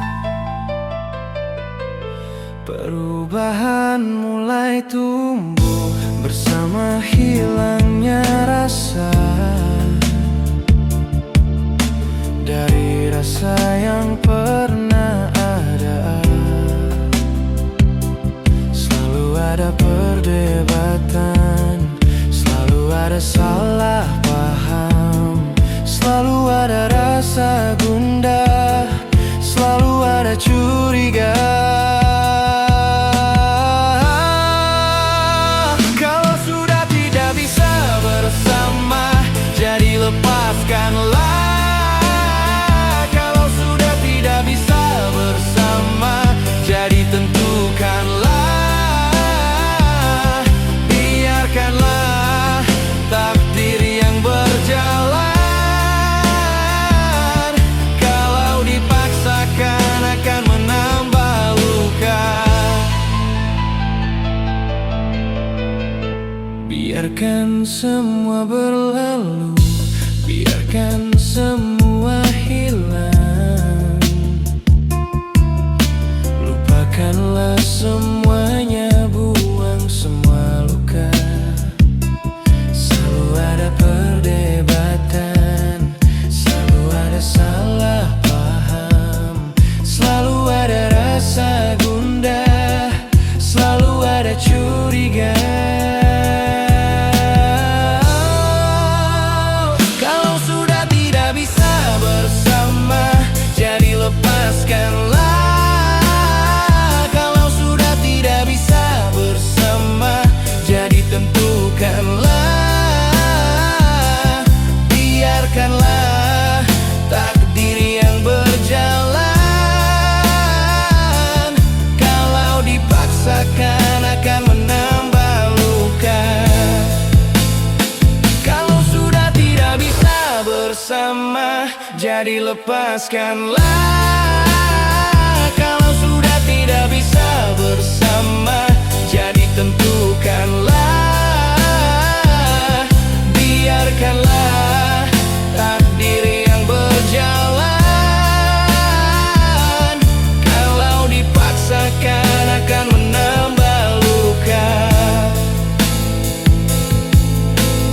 Perubahan mulai tumbuh bersama hilangnya rasa. Dari rasa yang pernah ada, selalu ada perdebatan, selalu ada salah paham, selalu ada rasa gundah, selalu ada curiga. Lepaskanlah. Kalau sudah tidak bisa bersama, jadi tentukanlah. Biarkanlah takdir yang berjalan. Kalau dipaksakan akan menambah luka. Biarkan semua berlalu, biarkan semua hilang. Lupakanlah semuanya, buang semua luka. Selalu ada perdebatan, selalu ada salah paham, selalu ada rasa gundah, selalu ada curiga. Lepaskanlah. Kalau sudah tidak bisa bersama, jadi tentukanlah. Biarkanlah takdir yang berjalan. Kalau dipaksakan akan menambah luka. Kalau sudah tidak bisa bersama, jadi lepaskanlah. Kalau sudah tidak bisa bersama, jadi tentukanlah. Biarkanlah takdir yang berjalan. Kalau dipaksakan akan menambah luka.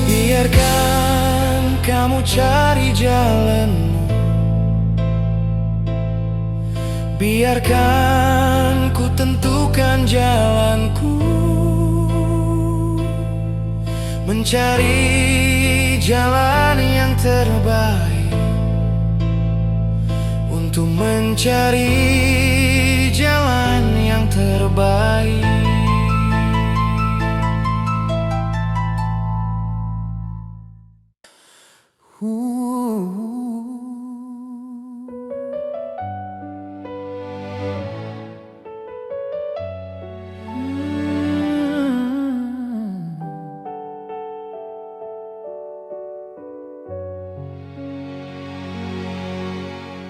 Biarkan kamu cari jalanmu, biarkan ku tentukan jalanku, mencari jalan yang terbaik, untuk mencari jalan yang terbaik.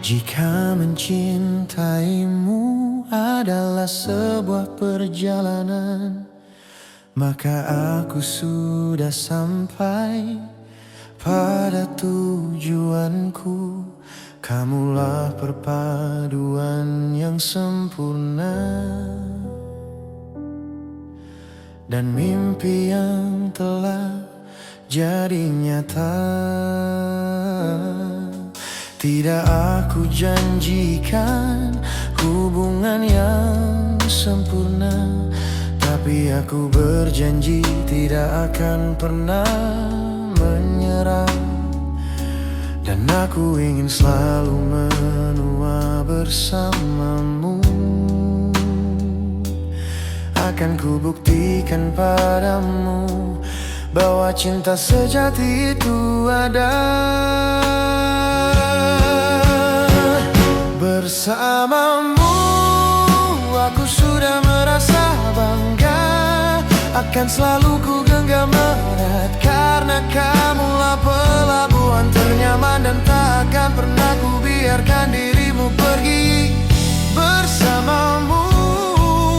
Jika mencintaimu adalah sebuah perjalanan, maka aku sudah sampai pada tujuanku. Kamulah perpaduan yang sempurna dan mimpi yang telah jadi nyata. Tidak aku janjikan hubungan yang sempurna, tapi aku berjanji tidak akan pernah menyerah. Dan aku ingin selalu menua bersamamu. Akan kubuktikan padamu bahwa cinta sejati itu ada. Bersamamu aku sudah merasa bangga, akan selalu ku genggam erat, karena kamulah pelabuhan ternyaman dan tak akan pernah ku biarkan dirimu pergi. Bersamamu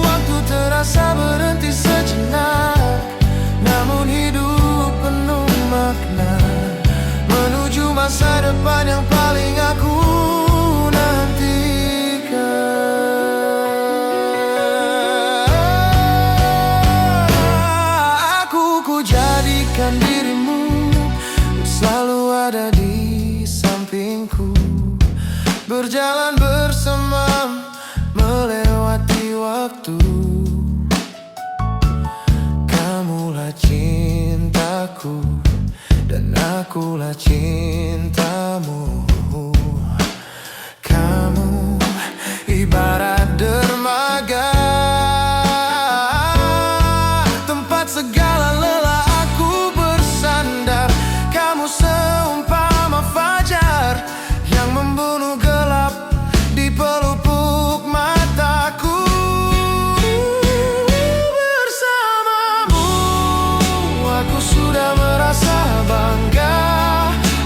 waktu terasa berhenti sejenak, namun hidup penuh makna, menuju masa depan yang paling aku dirimu selalu ada di sampingku, berjalan bersama melewati waktu. Kamulah cintaku dan akulah cintamu. Kamu ibarat dermaga, tempat segala lelah seumpama fajar yang membunuh gelap di pelupuk mataku. Bersamamu aku sudah merasa bangga,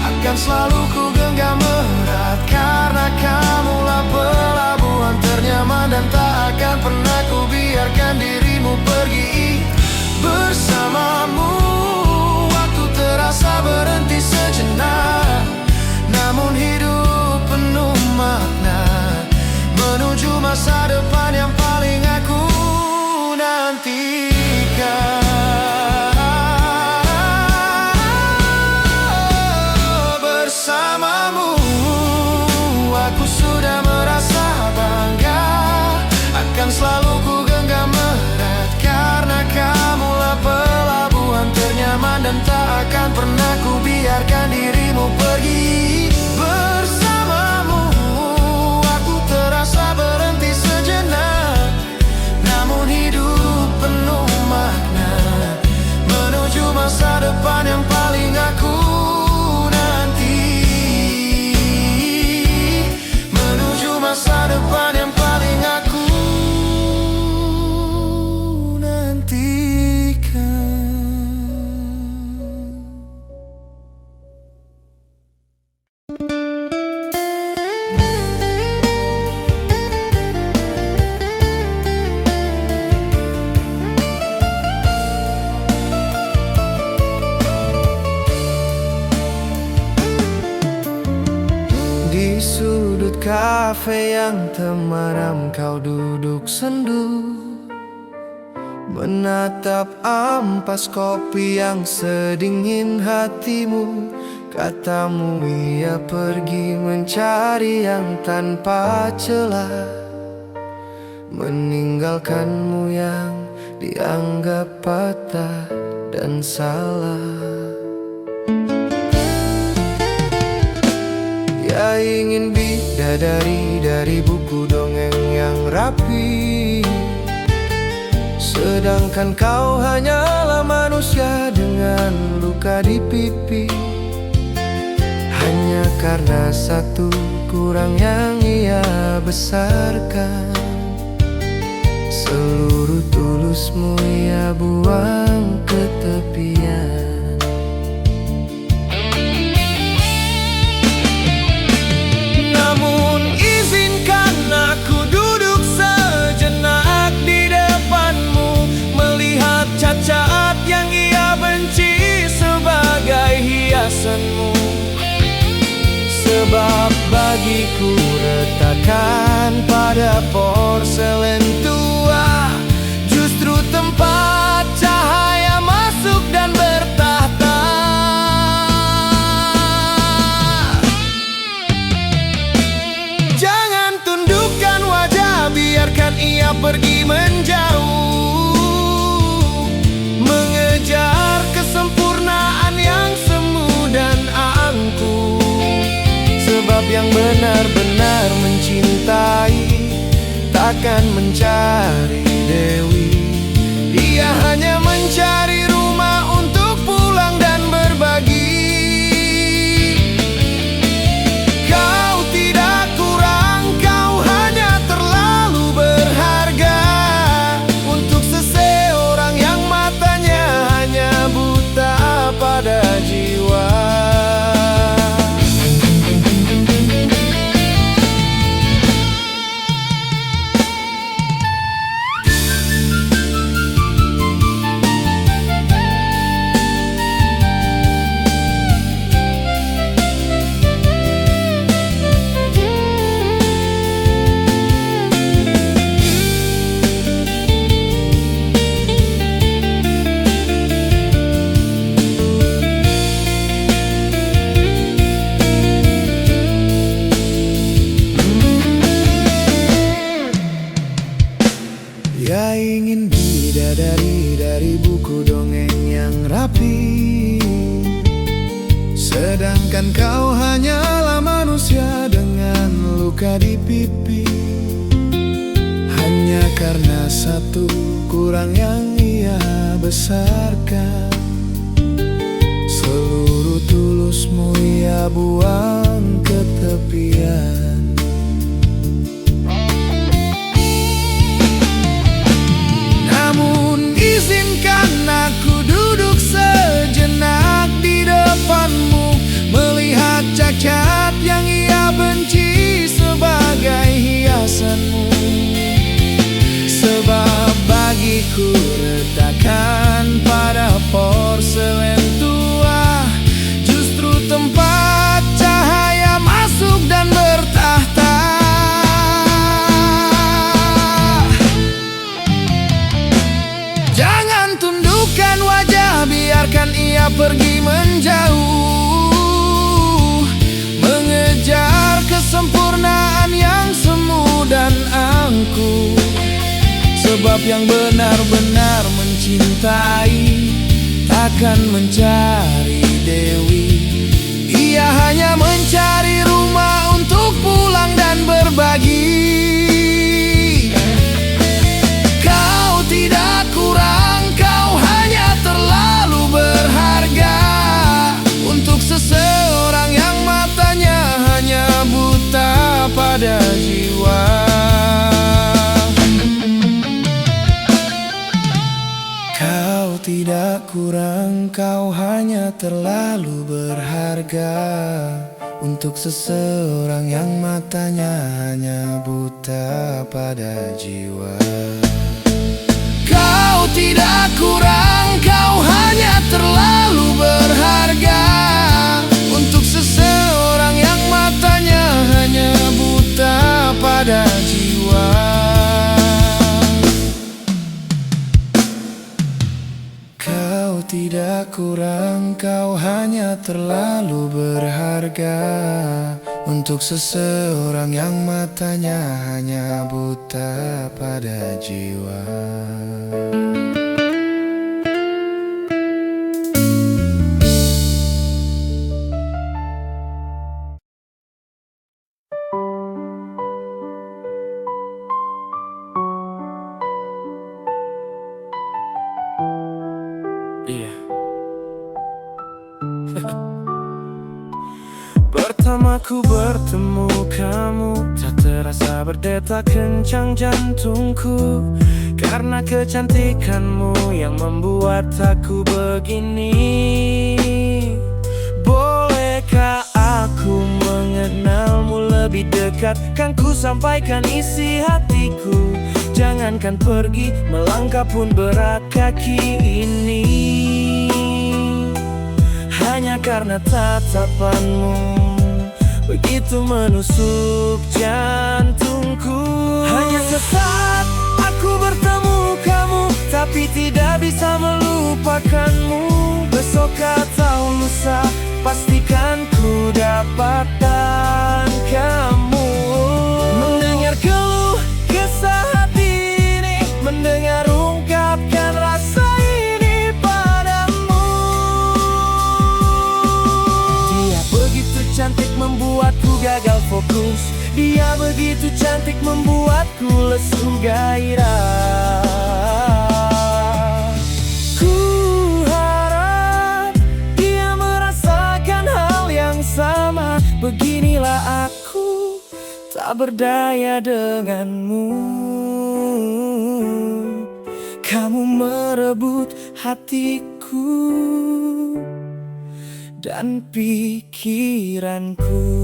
akan selalu ku genggam erat, karena kamulah pelabuhan ternyaman dan tak akan pernah ku biarkan dirimu pergi. Bersamamu terasa berhenti sejenak, namun hidup penuh makna, menuju masa depan yang paling aku nantikan. Bersamamu aku sudah merasa bangga, akan selalu ku genggam erat, karena kamulah pelabuhan ternyaman dan tak akan pernah ku biarkan dirimu pergi. Bersamamu aku terasa berhenti sejenak, namun hidup penuh makna, menuju masa depan yang paling aku nanti, menuju masa depan yang paling aku nantikan. Di sudut kafe yang temaram kau duduk sendu, menatap ampas kopi yang sedingin hatimu. Katamu ia pergi mencari yang tanpa celah, meninggalkanmu yang dianggap patah dan salah. Ia ingin bidadari dari buku dongeng yang rapi, sedangkan kau hanyalah manusia dengan luka di pipi. Hanya karena satu kurang yang ia besarkan, seluruh tulusmu ia buang ke tepian. Namun bagi ku retakan pada porselen tua, justru tempat cahaya masuk dan bertahta. Jangan tundukkan wajah, biarkan ia pergi menjauh, mengejar kesempurnaan yang semu dan angkuh. Sebab yang benar-benar mencintai takkan mencari Dewi. Dia hanya mencari rumah untuk pulang dan berbagi. Kau tidak kurang, kau hanya terlalu berharga untuk seseorang yang matanya hanya buta pada jiwa. Dia ingin bidadari dari buku dongeng yang rapi, sedangkan kau hanyalah manusia dengan luka di pipi. Hanya karena satu kurang yang ia besarkan, seluruh tulusmu ia buang ke tepian. Namun izinkan aku duduk sejenak di depanmu, melihat cacat yang ia benci sebagai hiasanmu. Sebab bagiku retakan pada porselen tua, justru tempat cahaya masuk dan bertahta. Jangan tundukkan wajah, biarkan ia pergi menjauh, mengejar kesempurnaan yang semu dan angkuh. Sebab yang benar-benar mencintai takkan mencari Dewi. Ia hanya mencari rumah untuk pulang dan berbagi. Kau tidak kurang, kau hanya terlalu berharga untuk seseorang yang matanya hanya buta pada jiwa. Kau tidak kurang, kau hanya terlalu berharga untuk seseorang yang matanya hanya buta pada jiwa. Kau tidak kurang, kau hanya terlalu berharga untuk seseorang yang matanya hanya buta pada jiwa. Kau tidak kurang, kau hanya terlalu berharga untuk seseorang yang matanya hanya buta pada jiwa. Pertama ku bertemu kamu, tak terasa berdetak kencang jantungku, karena kecantikanmu yang membuat aku begini. Bolehkah aku mengenalmu lebih dekat? Kan ku sampaikan isi hatiku. Jangankan pergi, melangkah pun berat kaki ini. Hanya karena tatapanmu begitu menusuk jantungku. Hanya sesaat aku bertemu kamu, tapi tidak bisa melupakanmu. Besok atau lusa, pastikan ku dapatkan kamu. Mendengar keluh kesah hati ini, mendengar ungkapkan rasa ini padamu. Dia begitu cantik membuatku gagal fokus. Dia begitu cantik membuatku lesu gairah. Ku harap dia merasakan hal yang sama. Beginilah aku, tak berdaya denganmu. Kamu merebut hatiku dan pikiranku.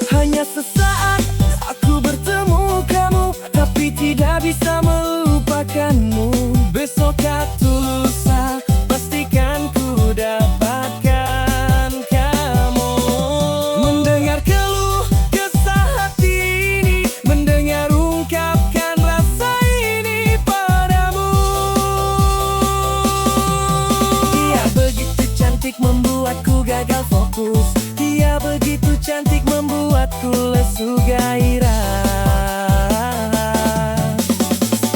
Hanya sesaat aku bertemu kamu, tapi tidak bisa melupakanmu. Besok atau lusa, pastikan ku dapatkan kamu. Mendengar keluh kesah hati ini, mendengar ungkapkan rasa ini padamu. Dia begitu cantik membuatku gagal fokus. Dia begitu cantik membuatku lesu gairah.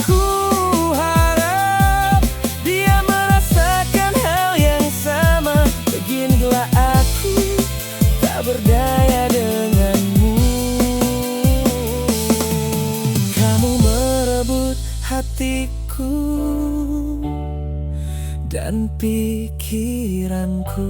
Ku harap dia merasakan hal yang sama. Beginilah aku, tak berdaya denganmu. Kamu merebut hatiku dan pikiranku.